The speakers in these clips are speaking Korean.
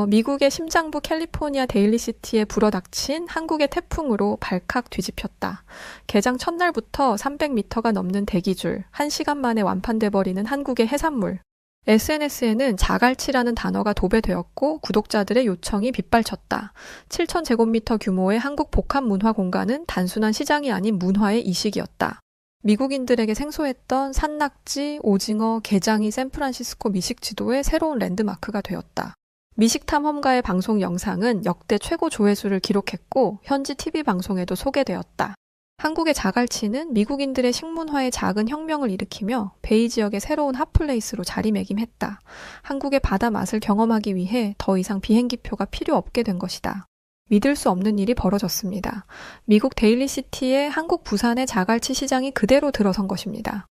미국의 심장부 캘리포니아 데일리시티에 불어닥친 한국의 태풍으로 발칵 뒤집혔다. 개장 첫날부터 300m가 넘는 대기줄, 1시간 만에 완판돼 버리는 한국의 해산물. SNS에는 자갈치라는 단어가 도배되었고 구독자들의 요청이 빗발쳤다. 7,000제곱미터 규모의 한국 복합 문화 공간은 단순한 시장이 아닌 문화의 이식이었다. 미국인들에게 생소했던 산낙지, 오징어, 게장이 샌프란시스코 미식 지도의 새로운 랜드마크가 되었다. 미식탐험가의 방송 영상은 역대 최고 조회수를 기록했고 현지 TV 방송에도 소개되었다. 한국의 자갈치는 미국인들의 식문화에 작은 혁명을 일으키며 베이 지역의 새로운 핫플레이스로 자리매김했다. 한국의 바다 맛을 경험하기 위해 더 이상 비행기표가 필요 없게 된 것이다. 믿을 수 없는 일이 벌어졌습니다. 미국 데일리시티의 한국 부산의 자갈치 시장이 그대로 들어선 것입니다.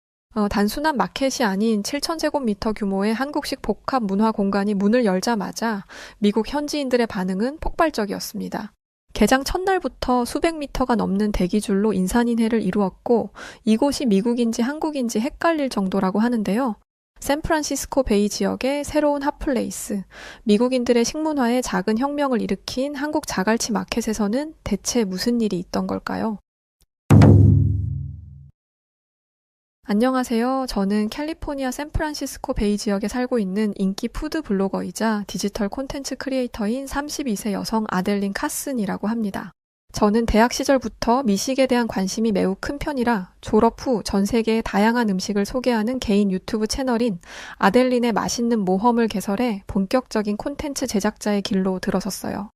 단순한 마켓이 아닌 7,000제곱미터 규모의 한국식 복합 문화 공간이 문을 열자마자 미국 현지인들의 반응은 폭발적이었습니다. 개장 첫날부터 수백 미터가 넘는 대기줄로 인산인해를 이루었고 이곳이 미국인지 한국인지 헷갈릴 정도라고 하는데요. 샌프란시스코 베이 지역의 새로운 핫플레이스, 미국인들의 식문화에 작은 혁명을 일으킨 한국 자갈치 마켓에서는 대체 무슨 일이 있던 걸까요? 안녕하세요. 저는 캘리포니아 샌프란시스코 베이 지역에 살고 있는 인기 푸드 블로거이자 디지털 콘텐츠 크리에이터인 32세 여성 아델린 카슨이라고 합니다. 저는 대학 시절부터 미식에 대한 관심이 매우 큰 편이라 졸업 후 전 세계의 다양한 음식을 소개하는 개인 유튜브 채널인 아델린의 맛있는 모험을 개설해 본격적인 콘텐츠 제작자의 길로 들어섰어요.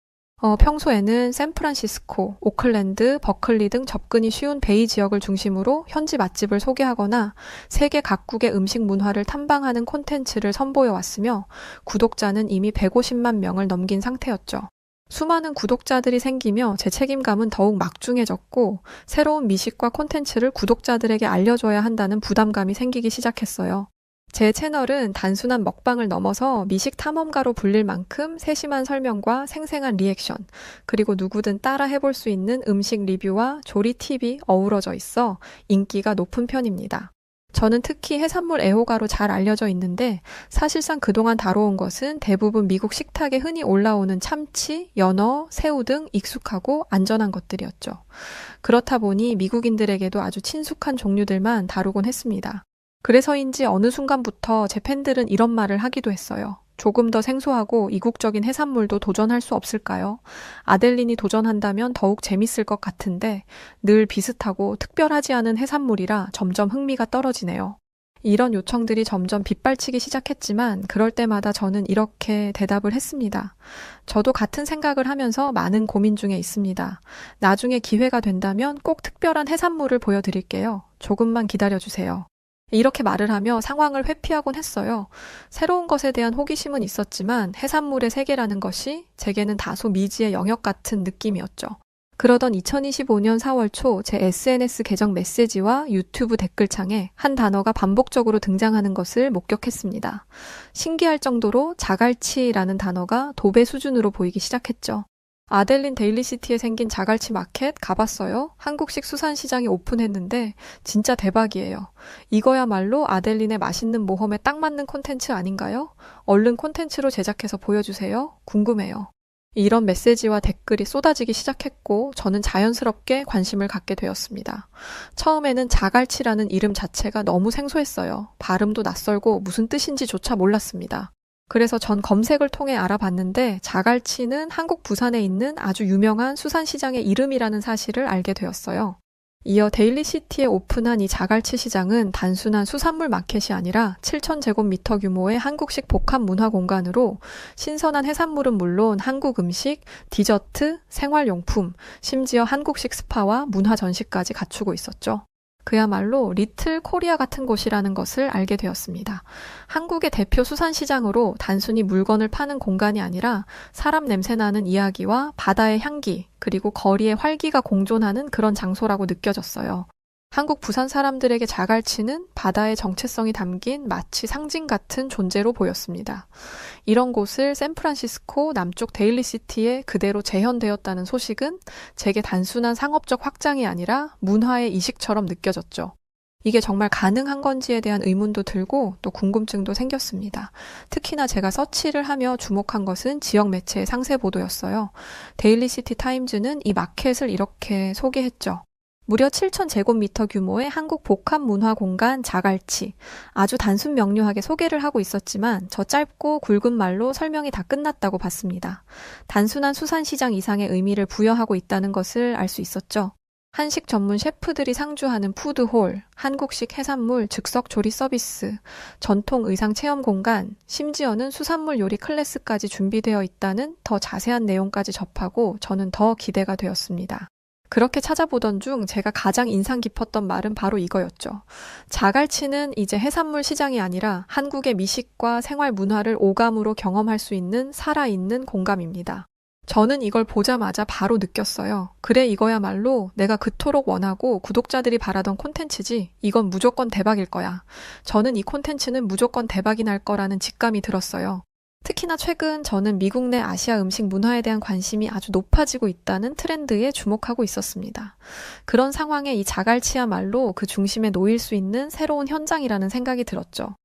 평소에는 샌프란시스코, 오클랜드, 버클리 등 접근이 쉬운 베이 지역을 중심으로 현지 맛집을 소개하거나 세계 각국의 음식 문화를 탐방하는 콘텐츠를 선보여 왔으며 구독자는 이미 150만 명을 넘긴 상태였죠. 수많은 구독자들이 생기며 제 책임감은 더욱 막중해졌고 새로운 미식과 콘텐츠를 구독자들에게 알려줘야 한다는 부담감이 생기기 시작했어요. 제 채널은 단순한 먹방을 넘어서 미식 탐험가로 불릴 만큼 세심한 설명과 생생한 리액션, 그리고 누구든 따라 해볼 수 있는 음식 리뷰와 조리 팁이 어우러져 있어 인기가 높은 편입니다. 저는 특히 해산물 애호가로 잘 알려져 있는데 사실상 그동안 다뤄온 것은 대부분 미국 식탁에 흔히 올라오는 참치, 연어, 새우 등 익숙하고 안전한 것들이었죠. 그렇다 보니 미국인들에게도 아주 친숙한 종류들만 다루곤 했습니다. 그래서인지 어느 순간부터 제 팬들은 이런 말을 하기도 했어요. 조금 더 생소하고 이국적인 해산물도 도전할 수 없을까요? 아델린이 도전한다면 더욱 재밌을 것 같은데 늘 비슷하고 특별하지 않은 해산물이라 점점 흥미가 떨어지네요. 이런 요청들이 점점 빗발치기 시작했지만 그럴 때마다 저는 이렇게 대답을 했습니다. 저도 같은 생각을 하면서 많은 고민 중에 있습니다. 나중에 기회가 된다면 꼭 특별한 해산물을 보여드릴게요. 조금만 기다려주세요. 이렇게 말을 하며 상황을 회피하곤 했어요. 새로운 것에 대한 호기심은 있었지만 해산물의 세계라는 것이 제게는 다소 미지의 영역 같은 느낌이었죠. 그러던 2025년 4월 초 제 SNS 계정 메시지와 유튜브 댓글창에 한 단어가 반복적으로 등장하는 것을 목격했습니다. 신기할 정도로 자갈치라는 단어가 도배 수준으로 보이기 시작했죠. 아델린 데일리시티에 생긴 자갈치 마켓 가봤어요? 한국식 수산시장이 오픈했는데 진짜 대박이에요. 이거야말로 아델린의 맛있는 모험에 딱 맞는 콘텐츠 아닌가요? 얼른 콘텐츠로 제작해서 보여주세요. 궁금해요. 이런 메시지와 댓글이 쏟아지기 시작했고 저는 자연스럽게 관심을 갖게 되었습니다. 처음에는 자갈치라는 이름 자체가 너무 생소했어요. 발음도 낯설고 무슨 뜻인지조차 몰랐습니다. 그래서 전 검색을 통해 알아봤는데 자갈치는 한국 부산에 있는 아주 유명한 수산시장의 이름이라는 사실을 알게 되었어요. 이어 데일리시티에 오픈한 이 자갈치 시장은 단순한 수산물 마켓이 아니라 7,000제곱미터 규모의 한국식 복합 문화 공간으로 신선한 해산물은 물론 한국 음식, 디저트, 생활용품, 심지어 한국식 스파와 문화 전시까지 갖추고 있었죠. 그야말로 리틀 코리아 같은 곳이라는 것을 알게 되었습니다. 한국의 대표 수산시장으로 단순히 물건을 파는 공간이 아니라 사람 냄새나는 이야기와 바다의 향기, 그리고 거리의 활기가 공존하는 그런 장소라고 느껴졌어요. 한국 부산 사람들에게 자갈치는 바다의 정체성이 담긴 마치 상징 같은 존재로 보였습니다. 이런 곳을 샌프란시스코 남쪽 데일리시티에 그대로 재현되었다는 소식은 제게 단순한 상업적 확장이 아니라 문화의 이식처럼 느껴졌죠. 이게 정말 가능한 건지에 대한 의문도 들고 또 궁금증도 생겼습니다. 특히나 제가 서치를 하며 주목한 것은 지역 매체의 상세 보도였어요. 데일리시티 타임즈는 이 마켓을 이렇게 소개했죠. 무려 7,000제곱미터 규모의 한국 복합 문화 공간 자갈치. 아주 단순 명료하게 소개를 하고 있었지만 저 짧고 굵은 말로 설명이 다 끝났다고 봤습니다. 단순한 수산시장 이상의 의미를 부여하고 있다는 것을 알 수 있었죠. 한식 전문 셰프들이 상주하는 푸드홀, 한국식 해산물 즉석 조리 서비스, 전통 의상 체험 공간, 심지어는 수산물 요리 클래스까지 준비되어 있다는 더 자세한 내용까지 접하고 저는 더 기대가 되었습니다. 그렇게 찾아보던 중 제가 가장 인상 깊었던 말은 바로 이거였죠. 자갈치는 이제 해산물 시장이 아니라 한국의 미식과 생활 문화를 오감으로 경험할 수 있는 살아있는 공간입니다. 저는 이걸 보자마자 바로 느꼈어요. 그래, 이거야말로 내가 그토록 원하고 구독자들이 바라던 콘텐츠지. 이건 무조건 대박일 거야. 저는 이 콘텐츠는 무조건 대박이 날 거라는 직감이 들었어요. 특히나 최근 저는 미국 내 아시아 음식 문화에 대한 관심이 아주 높아지고 있다는 트렌드에 주목하고 있었습니다. 그런 상황에 이 자갈치야말로 그 중심에 놓일 수 있는 새로운 현장이라는 생각이 들었죠.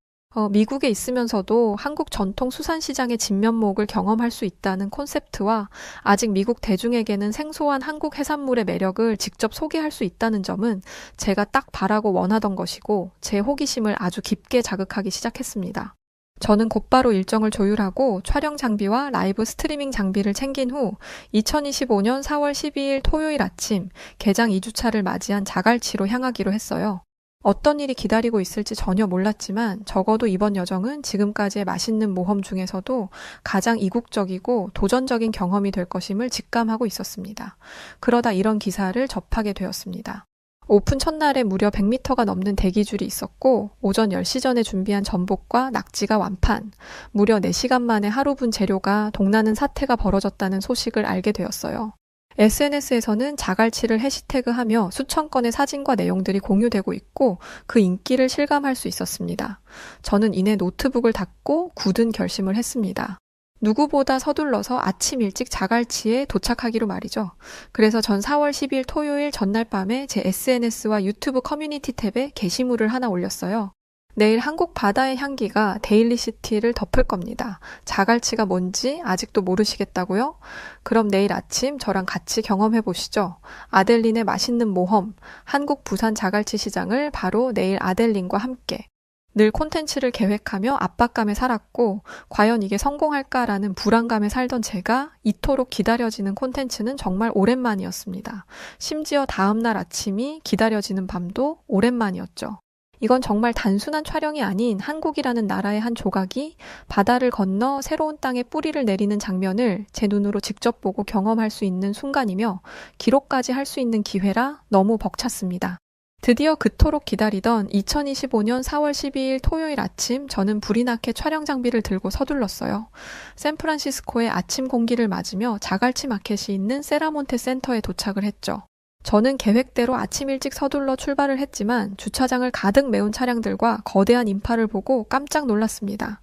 미국에 있으면서도 한국 전통 수산시장의 진면목을 경험할 수 있다는 콘셉트와 아직 미국 대중에게는 생소한 한국 해산물의 매력을 직접 소개할 수 있다는 점은 제가 딱 바라고 원하던 것이고 제 호기심을 아주 깊게 자극하기 시작했습니다. 저는 곧바로 일정을 조율하고 촬영 장비와 라이브 스트리밍 장비를 챙긴 후 2025년 4월 12일 토요일 아침 개장 2주차를 맞이한 자갈치로 향하기로 했어요. 어떤 일이 기다리고 있을지 전혀 몰랐지만 적어도 이번 여정은 지금까지의 맛있는 모험 중에서도 가장 이국적이고 도전적인 경험이 될 것임을 직감하고 있었습니다. 그러다 이런 기사를 접하게 되었습니다. 오픈 첫날에 무려 100m가 넘는 대기줄이 있었고 오전 10시 전에 준비한 전복과 낙지가 완판, 무려 4시간 만에 하루 분 재료가 동나는 사태가 벌어졌다는 소식을 알게 되었어요. SNS에서는 자갈치를 해시태그하며 수천 건의 사진과 내용들이 공유되고 있고 그 인기를 실감할 수 있었습니다. 저는 이내 노트북을 닫고 굳은 결심을 했습니다. 누구보다 서둘러서 아침 일찍 자갈치에 도착하기로 말이죠. 그래서 전 4월 10일 토요일 전날 밤에 제 SNS와 유튜브 커뮤니티 탭에 게시물을 하나 올렸어요. 내일 한국 바다의 향기가 데일리시티를 덮을 겁니다. 자갈치가 뭔지 아직도 모르시겠다고요? 그럼 내일 아침 저랑 같이 경험해 보시죠. 아델린의 맛있는 모험, 한국 부산 자갈치 시장을 바로 내일 아델린과 함께. 늘 콘텐츠를 계획하며 압박감에 살았고 과연 이게 성공할까라는 불안감에 살던 제가 이토록 기다려지는 콘텐츠는 정말 오랜만이었습니다. 심지어 다음날 아침이 기다려지는 밤도 오랜만이었죠. 이건 정말 단순한 촬영이 아닌 한국이라는 나라의 한 조각이 바다를 건너 새로운 땅에 뿌리를 내리는 장면을 제 눈으로 직접 보고 경험할 수 있는 순간이며 기록까지 할 수 있는 기회라 너무 벅찼습니다. 드디어 그토록 기다리던 2025년 4월 12일 토요일 아침 저는 불이 나게 촬영 장비를 들고 서둘렀어요. 샌프란시스코의 아침 공기를 맞으며 자갈치 마켓이 있는 세라몬테 센터에 도착을 했죠. 저는 계획대로 아침 일찍 서둘러 출발을 했지만 주차장을 가득 메운 차량들과 거대한 인파를 보고 깜짝 놀랐습니다.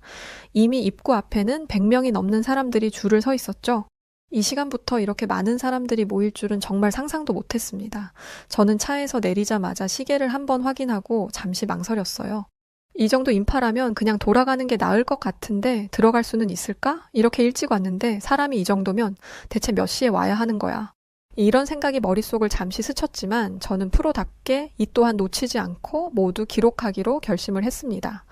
이미 입구 앞에는 100명이 넘는 사람들이 줄을 서 있었죠. 이 시간부터 이렇게 많은 사람들이 모일 줄은 정말 상상도 못했습니다. 저는 차에서 내리자마자 시계를 한번 확인하고 잠시 망설였어요. 이 정도 인파라면 그냥 돌아가는 게 나을 것 같은데 들어갈 수는 있을까? 이렇게 일찍 왔는데 사람이 이 정도면 대체 몇 시에 와야 하는 거야? 이런 생각이 머릿속을 잠시 스쳤지만 저는 프로답게 이 또한 놓치지 않고 모두 기록하기로 결심을 했습니다.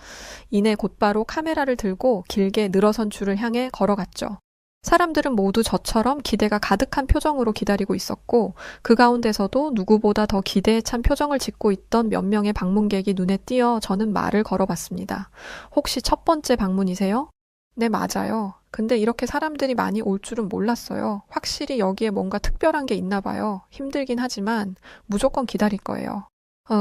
이내 곧바로 카메라를 들고 길게 늘어선 줄을 향해 걸어갔죠. 사람들은 모두 저처럼 기대가 가득한 표정으로 기다리고 있었고 그 가운데서도 누구보다 더 기대에 찬 표정을 짓고 있던 몇 명의 방문객이 눈에 띄어 저는 말을 걸어봤습니다. 혹시 첫 번째 방문이세요? 네, 맞아요. 근데 이렇게 사람들이 많이 올 줄은 몰랐어요. 확실히 여기에 뭔가 특별한 게 있나 봐요. 힘들긴 하지만 무조건 기다릴 거예요.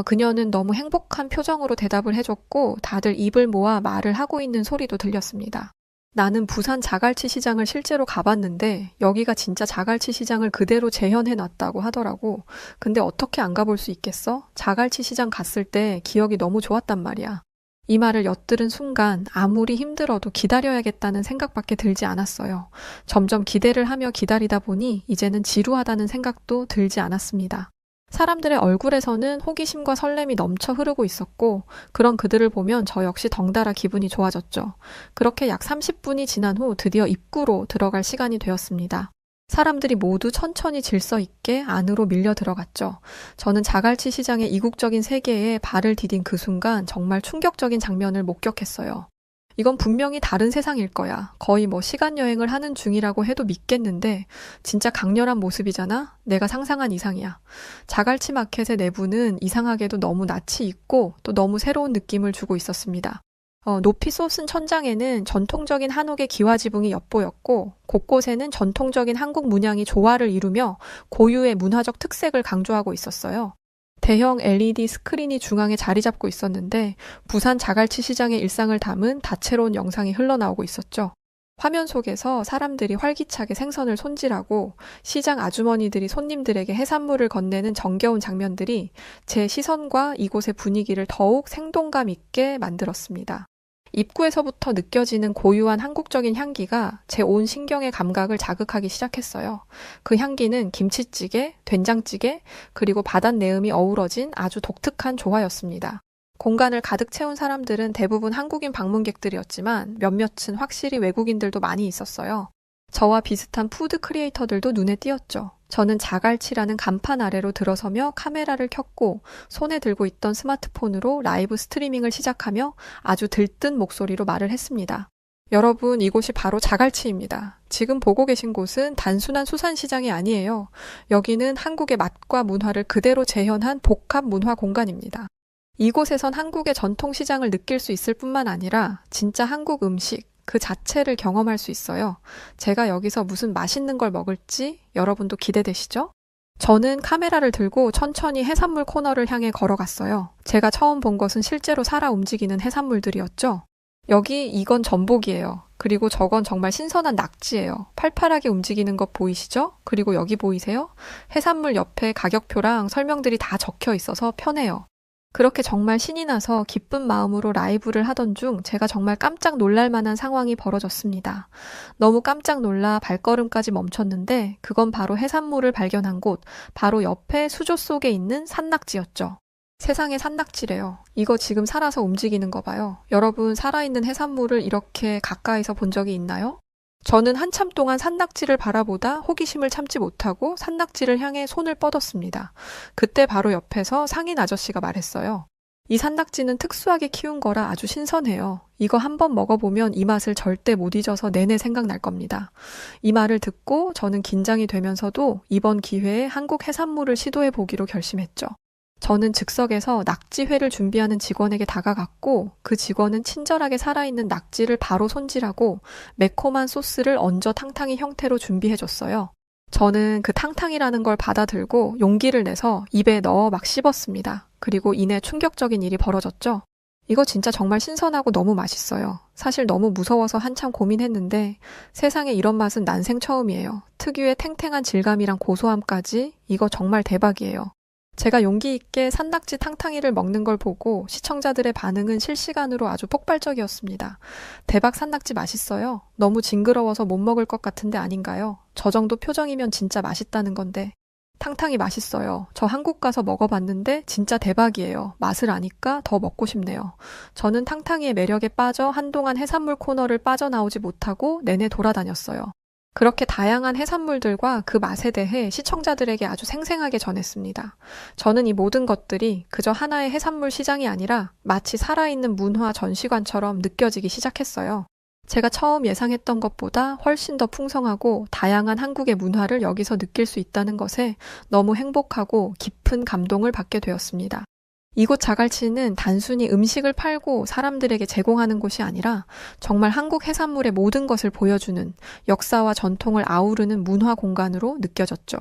그녀는 너무 행복한 표정으로 대답을 해줬고 다들 입을 모아 말을 하고 있는 소리도 들렸습니다. 나는 부산 자갈치 시장을 실제로 가봤는데 여기가 진짜 자갈치 시장을 그대로 재현해놨다고 하더라고. 근데 어떻게 안 가볼 수 있겠어? 자갈치 시장 갔을 때 기억이 너무 좋았단 말이야. 이 말을 엿들은 순간 아무리 힘들어도 기다려야겠다는 생각밖에 들지 않았어요. 점점 기대를 하며 기다리다 보니 이제는 지루하다는 생각도 들지 않았습니다. 사람들의 얼굴에서는 호기심과 설렘이 넘쳐 흐르고 있었고, 그런 그들을 보면 저 역시 덩달아 기분이 좋아졌죠. 그렇게 약 30분이 지난 후 드디어 입구로 들어갈 시간이 되었습니다. 사람들이 모두 천천히 질서 있게 안으로 밀려 들어갔죠. 저는 자갈치 시장의 이국적인 세계에 발을 디딘 그 순간 정말 충격적인 장면을 목격했어요. 이건 분명히 다른 세상일 거야. 거의 시간 여행을 하는 중이라고 해도 믿겠는데 진짜 강렬한 모습이잖아? 내가 상상한 이상이야. 자갈치 마켓의 내부는 이상하게도 너무 낯이 있고 또 너무 새로운 느낌을 주고 있었습니다. 높이 솟은 천장에는 전통적인 한옥의 기와지붕이 엿보였고 곳곳에는 전통적인 한국 문양이 조화를 이루며 고유의 문화적 특색을 강조하고 있었어요. 대형 LED 스크린이 중앙에 자리 잡고 있었는데 부산 자갈치 시장의 일상을 담은 다채로운 영상이 흘러나오고 있었죠. 화면 속에서 사람들이 활기차게 생선을 손질하고 시장 아주머니들이 손님들에게 해산물을 건네는 정겨운 장면들이 제 시선과 이곳의 분위기를 더욱 생동감 있게 만들었습니다. 입구에서부터 느껴지는 고유한 한국적인 향기가 제 온 신경의 감각을 자극하기 시작했어요. 그 향기는 김치찌개, 된장찌개, 그리고 바닷내음이 어우러진 아주 독특한 조화였습니다. 공간을 가득 채운 사람들은 대부분 한국인 방문객들이었지만 몇몇은 확실히 외국인들도 많이 있었어요. 저와 비슷한 푸드 크리에이터들도 눈에 띄었죠. 저는 자갈치라는 간판 아래로 들어서며 카메라를 켰고 손에 들고 있던 스마트폰으로 라이브 스트리밍을 시작하며 아주 들뜬 목소리로 말을 했습니다. 여러분, 이곳이 바로 자갈치입니다. 지금 보고 계신 곳은 단순한 수산시장이 아니에요. 여기는 한국의 맛과 문화를 그대로 재현한 복합 문화 공간입니다. 이곳에선 한국의 전통시장을 느낄 수 있을 뿐만 아니라 진짜 한국 음식, 그 자체를 경험할 수 있어요. 제가 여기서 무슨 맛있는 걸 먹을지 여러분도 기대되시죠? 저는 카메라를 들고 천천히 해산물 코너를 향해 걸어갔어요. 제가 처음 본 것은 실제로 살아 움직이는 해산물들이었죠. 이건 전복이에요. 그리고 저건 정말 신선한 낙지예요. 팔팔하게 움직이는 것 보이시죠? 그리고 여기 보이세요? 해산물 옆에 가격표랑 설명들이 다 적혀 있어서 편해요. 그렇게 정말 신이 나서 기쁜 마음으로 라이브를 하던 중 제가 정말 깜짝 놀랄 만한 상황이 벌어졌습니다. 너무 깜짝 놀라 발걸음까지 멈췄는데 그건 바로 해산물을 발견한 곳, 바로 옆에 수조 속에 있는 산낙지였죠. 세상에 산낙지래요. 이거 지금 살아서 움직이는 거 봐요. 여러분, 살아있는 해산물을 이렇게 가까이서 본 적이 있나요? 저는 한참 동안 산낙지를 바라보다 호기심을 참지 못하고 산낙지를 향해 손을 뻗었습니다. 그때 바로 옆에서 상인 아저씨가 말했어요. 이 산낙지는 특수하게 키운 거라 아주 신선해요. 이거 한번 먹어보면 이 맛을 절대 못 잊어서 내내 생각날 겁니다. 이 말을 듣고 저는 긴장이 되면서도 이번 기회에 한국 해산물을 시도해보기로 결심했죠. 저는 즉석에서 낙지회를 준비하는 직원에게 다가갔고 그 직원은 친절하게 살아있는 낙지를 바로 손질하고 매콤한 소스를 얹어 탕탕이 형태로 준비해줬어요. 저는 그 탕탕이라는 걸 받아들고 용기를 내서 입에 넣어 막 씹었습니다. 그리고 이내 충격적인 일이 벌어졌죠. 이거 진짜 정말 신선하고 너무 맛있어요. 사실 너무 무서워서 한참 고민했는데 세상에 이런 맛은 난생 처음이에요. 특유의 탱탱한 질감이랑 고소함까지 이거 정말 대박이에요. 제가 용기 있게 산낙지 탕탕이를 먹는 걸 보고 시청자들의 반응은 실시간으로 아주 폭발적이었습니다. 대박 산낙지 맛있어요. 너무 징그러워서 못 먹을 것 같은데 아닌가요? 저 정도 표정이면 진짜 맛있다는 건데. 탕탕이 맛있어요. 저 한국 가서 먹어봤는데 진짜 대박이에요. 맛을 아니까 더 먹고 싶네요. 저는 탕탕이의 매력에 빠져 한동안 해산물 코너를 빠져나오지 못하고 내내 돌아다녔어요. 그렇게 다양한 해산물들과 그 맛에 대해 시청자들에게 아주 생생하게 전했습니다. 저는 이 모든 것들이 그저 하나의 해산물 시장이 아니라 마치 살아있는 문화 전시관처럼 느껴지기 시작했어요. 제가 처음 예상했던 것보다 훨씬 더 풍성하고 다양한 한국의 문화를 여기서 느낄 수 있다는 것에 너무 행복하고 깊은 감동을 받게 되었습니다. 이곳 자갈치는 단순히 음식을 팔고 사람들에게 제공하는 곳이 아니라 정말 한국 해산물의 모든 것을 보여주는 역사와 전통을 아우르는 문화 공간으로 느껴졌죠.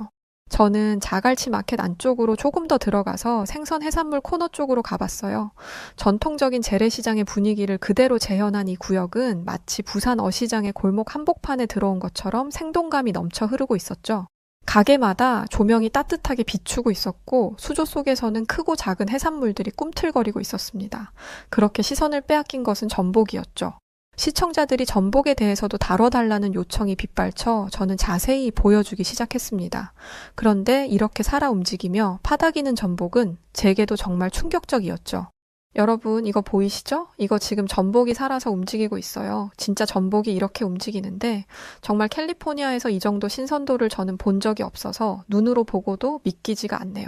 저는 자갈치 마켓 안쪽으로 조금 더 들어가서 생선 해산물 코너 쪽으로 가봤어요. 전통적인 재래시장의 분위기를 그대로 재현한 이 구역은 마치 부산 어시장의 골목 한복판에 들어온 것처럼 생동감이 넘쳐 흐르고 있었죠. 가게마다 조명이 따뜻하게 비추고 있었고 수조 속에서는 크고 작은 해산물들이 꿈틀거리고 있었습니다. 그렇게 시선을 빼앗긴 것은 전복이었죠. 시청자들이 전복에 대해서도 다뤄달라는 요청이 빗발쳐 저는 자세히 보여주기 시작했습니다. 그런데 이렇게 살아 움직이며 파닥이는 전복은 제게도 정말 충격적이었죠. 여러분, 이거 보이시죠? 이거 지금 전복이 살아서 움직이고 있어요. 진짜 전복이 이렇게 움직이는데 정말 캘리포니아에서 이 정도 신선도를 저는 본 적이 없어서 눈으로 보고도 믿기지가 않네요.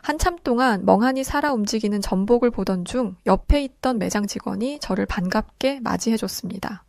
한참 동안 멍하니 살아 움직이는 전복을 보던 중 옆에 있던 매장 직원이 저를 반갑게 맞이해줬습니다.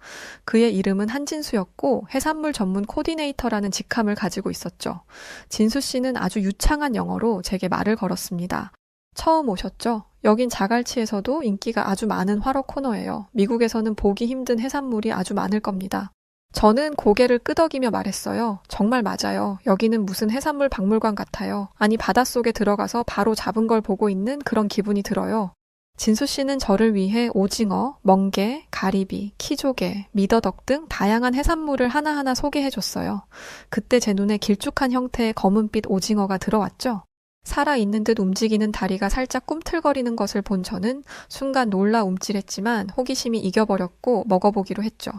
그의 이름은 한진수였고 해산물 전문 코디네이터라는 직함을 가지고 있었죠. 진수 씨는 아주 유창한 영어로 제게 말을 걸었습니다. 처음 오셨죠? 여긴 자갈치에서도 인기가 아주 많은 활어 코너예요. 미국에서는 보기 힘든 해산물이 아주 많을 겁니다. 저는 고개를 끄덕이며 말했어요. 정말 맞아요. 여기는 무슨 해산물 박물관 같아요. 아니, 바닷속에 들어가서 바로 잡은 걸 보고 있는 그런 기분이 들어요. 진수 씨는 저를 위해 오징어, 멍게, 가리비, 키조개, 미더덕 등 다양한 해산물을 하나하나 소개해줬어요. 그때 제 눈에 길쭉한 형태의 검은빛 오징어가 들어왔죠. 살아있는 듯 움직이는 다리가 살짝 꿈틀거리는 것을 본 저는 순간 놀라 움찔했지만 호기심이 이겨버렸고 먹어보기로 했죠.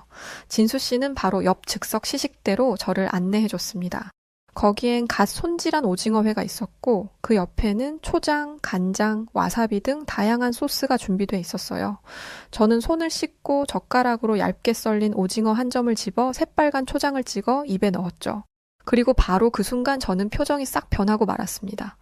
진수 씨는 바로 옆 즉석 시식대로 저를 안내해줬습니다. 거기엔 갓 손질한 오징어회가 있었고 그 옆에는 초장, 간장, 와사비 등 다양한 소스가 준비돼 있었어요. 저는 손을 씻고 젓가락으로 얇게 썰린 오징어 한 점을 집어 새빨간 초장을 찍어 입에 넣었죠. 그리고 바로 그 순간 저는 표정이 싹 변하고 말았습니다.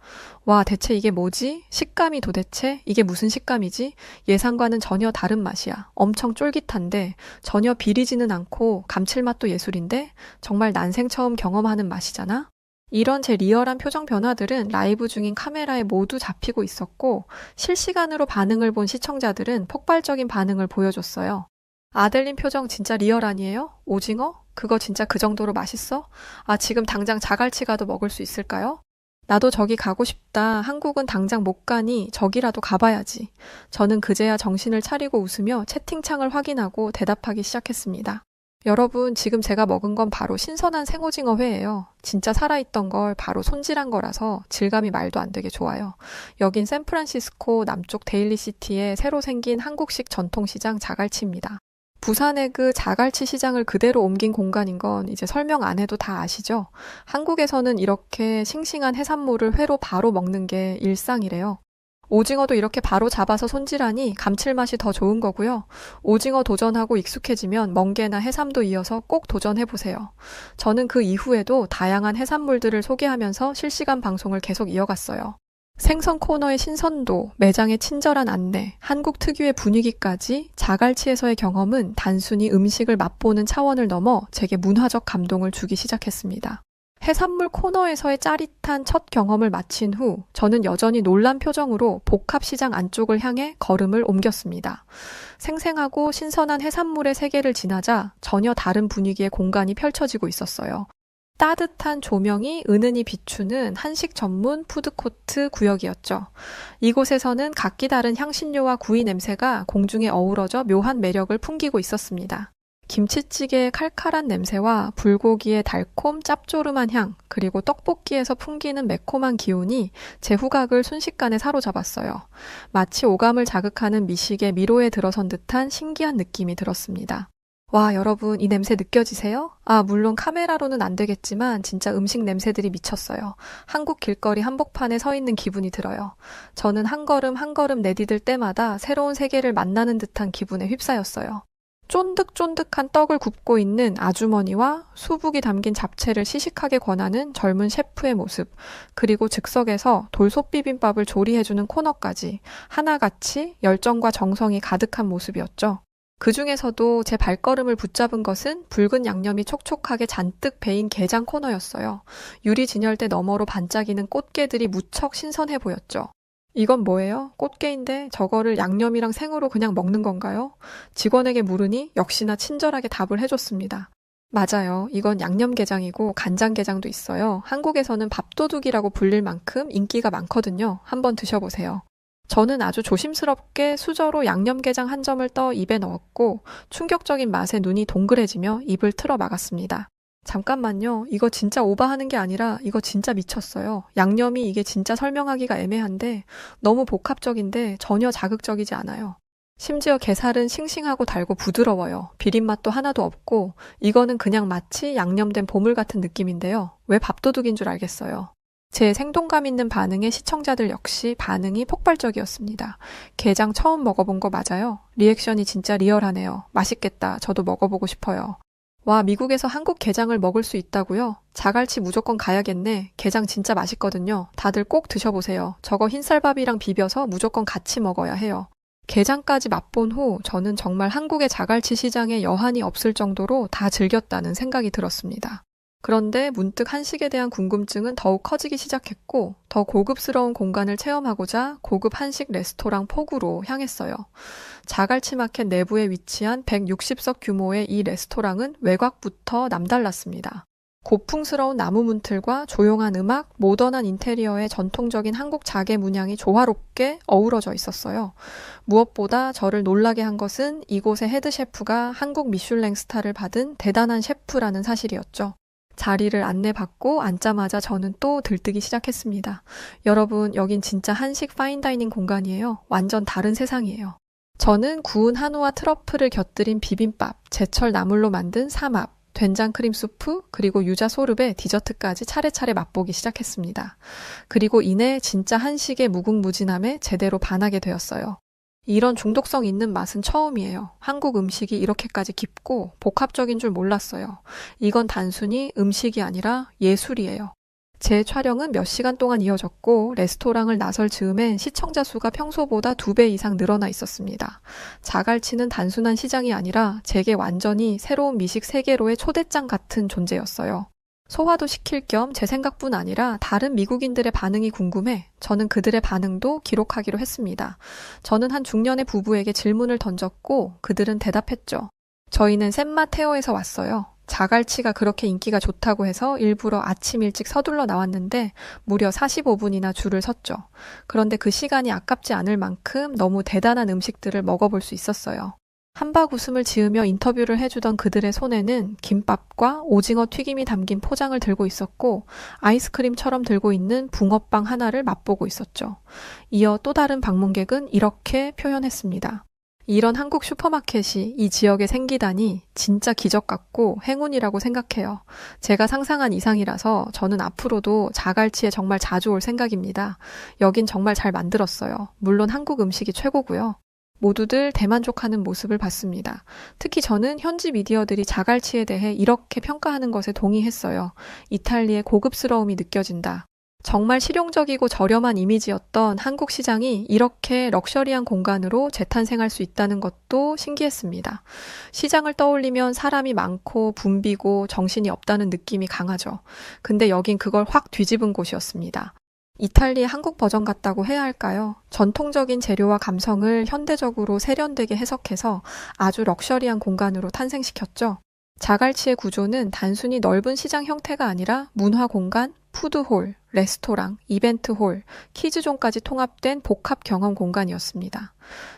와, 대체 이게 뭐지? 식감이 도대체? 이게 무슨 식감이지? 예상과는 전혀 다른 맛이야. 엄청 쫄깃한데 전혀 비리지는 않고 감칠맛도 예술인데 정말 난생 처음 경험하는 맛이잖아? 이런 제 리얼한 표정 변화들은 라이브 중인 카메라에 모두 잡히고 있었고 실시간으로 반응을 본 시청자들은 폭발적인 반응을 보여줬어요. 아델린 표정 진짜 리얼 아니에요? 오징어? 그거 진짜 그 정도로 맛있어? 아, 지금 당장 자갈치 가도 먹을 수 있을까요? 나도 저기 가고 싶다. 한국은 당장 못 가니 저기라도 가봐야지. 저는 그제야 정신을 차리고 웃으며 채팅창을 확인하고 대답하기 시작했습니다. 여러분, 지금 제가 먹은 건 바로 신선한 생오징어 회예요. 진짜 살아있던 걸 바로 손질한 거라서 질감이 말도 안 되게 좋아요. 여긴 샌프란시스코 남쪽 데일리시티에 새로 생긴 한국식 전통시장 자갈치입니다. 부산의 그 자갈치 시장을 그대로 옮긴 공간인 건 이제 설명 안 해도 다 아시죠? 한국에서는 이렇게 싱싱한 해산물을 회로 바로 먹는 게 일상이래요. 오징어도 이렇게 바로 잡아서 손질하니 감칠맛이 더 좋은 거고요. 오징어 도전하고 익숙해지면 멍게나 해삼도 이어서 꼭 도전해보세요. 저는 그 이후에도 다양한 해산물들을 소개하면서 실시간 방송을 계속 이어갔어요. 생선 코너의 신선도, 매장의 친절한 안내, 한국 특유의 분위기까지 자갈치에서의 경험은 단순히 음식을 맛보는 차원을 넘어 제게 문화적 감동을 주기 시작했습니다. 해산물 코너에서의 짜릿한 첫 경험을 마친 후 저는 여전히 놀란 표정으로 복합시장 안쪽을 향해 걸음을 옮겼습니다. 생생하고 신선한 해산물의 세계를 지나자 전혀 다른 분위기의 공간이 펼쳐지고 있었어요. 따뜻한 조명이 은은히 비추는 한식 전문 푸드코트 구역이었죠. 이곳에서는 각기 다른 향신료와 구이 냄새가 공중에 어우러져 묘한 매력을 풍기고 있었습니다. 김치찌개의 칼칼한 냄새와 불고기의 달콤 짭조름한 향, 그리고 떡볶이에서 풍기는 매콤한 기운이 제 후각을 순식간에 사로잡았어요. 마치 오감을 자극하는 미식의 미로에 들어선 듯한 신기한 느낌이 들었습니다. 와, 여러분, 이 냄새 느껴지세요? 아, 물론 카메라로는 안 되겠지만 진짜 음식 냄새들이 미쳤어요. 한국 길거리 한복판에 서 있는 기분이 들어요. 저는 한 걸음 한 걸음 내디딜 때마다 새로운 세계를 만나는 듯한 기분에 휩싸였어요. 쫀득쫀득한 떡을 굽고 있는 아주머니와 수북이 담긴 잡채를 시식하게 권하는 젊은 셰프의 모습, 그리고 즉석에서 돌솥 비빔밥을 조리해주는 코너까지 하나같이 열정과 정성이 가득한 모습이었죠. 그 중에서도 제 발걸음을 붙잡은 것은 붉은 양념이 촉촉하게 잔뜩 배인 게장 코너였어요. 유리 진열대 너머로 반짝이는 꽃게들이 무척 신선해 보였죠. 이건 뭐예요? 꽃게인데 저거를 양념이랑 생으로 그냥 먹는 건가요? 직원에게 물으니 역시나 친절하게 답을 해줬습니다. 맞아요. 이건 양념게장이고 간장게장도 있어요. 한국에서는 밥도둑이라고 불릴 만큼 인기가 많거든요. 한번 드셔보세요. 저는 아주 조심스럽게 수저로 양념게장 한 점을 떠 입에 넣었고 충격적인 맛에 눈이 동그래지며 입을 틀어 막았습니다. 잠깐만요. 이거 진짜 오바하는 게 아니라 이거 진짜 미쳤어요. 양념이 이게 진짜 설명하기가 애매한데 너무 복합적인데 전혀 자극적이지 않아요. 심지어 게살은 싱싱하고 달고 부드러워요. 비린맛도 하나도 없고 이거는 그냥 마치 양념된 보물 같은 느낌인데요. 왜 밥도둑인 줄 알겠어요. 제 생동감 있는 반응에 시청자들 역시 반응이 폭발적이었습니다. 게장 처음 먹어본 거 맞아요? 리액션이 진짜 리얼하네요. 맛있겠다. 저도 먹어보고 싶어요. 와, 미국에서 한국 게장을 먹을 수 있다고요? 자갈치 무조건 가야겠네. 게장 진짜 맛있거든요. 다들 꼭 드셔보세요. 저거 흰쌀밥이랑 비벼서 무조건 같이 먹어야 해요. 게장까지 맛본 후 저는 정말 한국의 자갈치 시장에 여한이 없을 정도로 다 즐겼다는 생각이 들었습니다. 그런데 문득 한식에 대한 궁금증은 더욱 커지기 시작했고 더 고급스러운 공간을 체험하고자 고급 한식 레스토랑 포구로 향했어요. 자갈치 마켓 내부에 위치한 160석 규모의 이 레스토랑은 외곽부터 남달랐습니다. 고풍스러운 나무 문틀과 조용한 음악, 모던한 인테리어의 전통적인 한국 자개 문양이 조화롭게 어우러져 있었어요. 무엇보다 저를 놀라게 한 것은 이곳의 헤드 셰프가 한국 미슐랭 스타를 받은 대단한 셰프라는 사실이었죠. 자리를 안내받고 앉자마자 저는 또 들뜨기 시작했습니다. 여러분, 여긴 진짜 한식 파인다이닝 공간이에요. 완전 다른 세상이에요. 저는 구운 한우와 트러플을 곁들인 비빔밥, 제철 나물로 만든 삼합, 된장 크림 수프, 그리고 유자 소르베, 디저트까지 차례차례 맛보기 시작했습니다. 그리고 이내 진짜 한식의 무궁무진함에 제대로 반하게 되었어요. 이런 중독성 있는 맛은 처음이에요. 한국 음식이 이렇게까지 깊고 복합적인 줄 몰랐어요. 이건 단순히 음식이 아니라 예술이에요. 제 촬영은 몇 시간 동안 이어졌고 레스토랑을 나설 즈음엔 시청자 수가 평소보다 2배 이상 늘어나 있었습니다. 자갈치는 단순한 시장이 아니라 제게 완전히 새로운 미식 세계로의 초대장 같은 존재였어요. 소화도 시킬 겸 제 생각뿐 아니라 다른 미국인들의 반응이 궁금해 저는 그들의 반응도 기록하기로 했습니다. 저는 한 중년의 부부에게 질문을 던졌고 그들은 대답했죠. 저희는 샌마테오에서 왔어요. 자갈치가 그렇게 인기가 좋다고 해서 일부러 아침 일찍 서둘러 나왔는데 무려 45분이나 줄을 섰죠. 그런데 그 시간이 아깝지 않을 만큼 너무 대단한 음식들을 먹어볼 수 있었어요. 한박 웃음을 지으며 인터뷰를 해주던 그들의 손에는 김밥과 오징어 튀김이 담긴 포장을 들고 있었고 아이스크림처럼 들고 있는 붕어빵 하나를 맛보고 있었죠. 이어 또 다른 방문객은 이렇게 표현했습니다. 이런 한국 슈퍼마켓이 이 지역에 생기다니 진짜 기적 같고 행운이라고 생각해요. 제가 상상한 이상이라서 저는 앞으로도 자갈치에 정말 자주 올 생각입니다. 여긴 정말 잘 만들었어요. 물론 한국 음식이 최고고요. 모두들 대만족하는 모습을 봤습니다. 특히 저는 현지 미디어들이 자갈치에 대해 이렇게 평가하는 것에 동의했어요. 이탈리의 고급스러움이 느껴진다. 정말 실용적이고 저렴한 이미지였던 한국 시장이 이렇게 럭셔리한 공간으로 재탄생할 수 있다는 것도 신기했습니다. 시장을 떠올리면 사람이 많고 붐비고 정신이 없다는 느낌이 강하죠. 근데 여긴 그걸 확 뒤집은 곳이었습니다. 이탈리아 한국 버전 같다고 해야 할까요? 전통적인 재료와 감성을 현대적으로 세련되게 해석해서 아주 럭셔리한 공간으로 탄생시켰죠. 자갈치의 구조는 단순히 넓은 시장 형태가 아니라 문화 공간, 푸드홀, 레스토랑, 이벤트홀, 키즈존까지 통합된 복합 경험 공간이었습니다.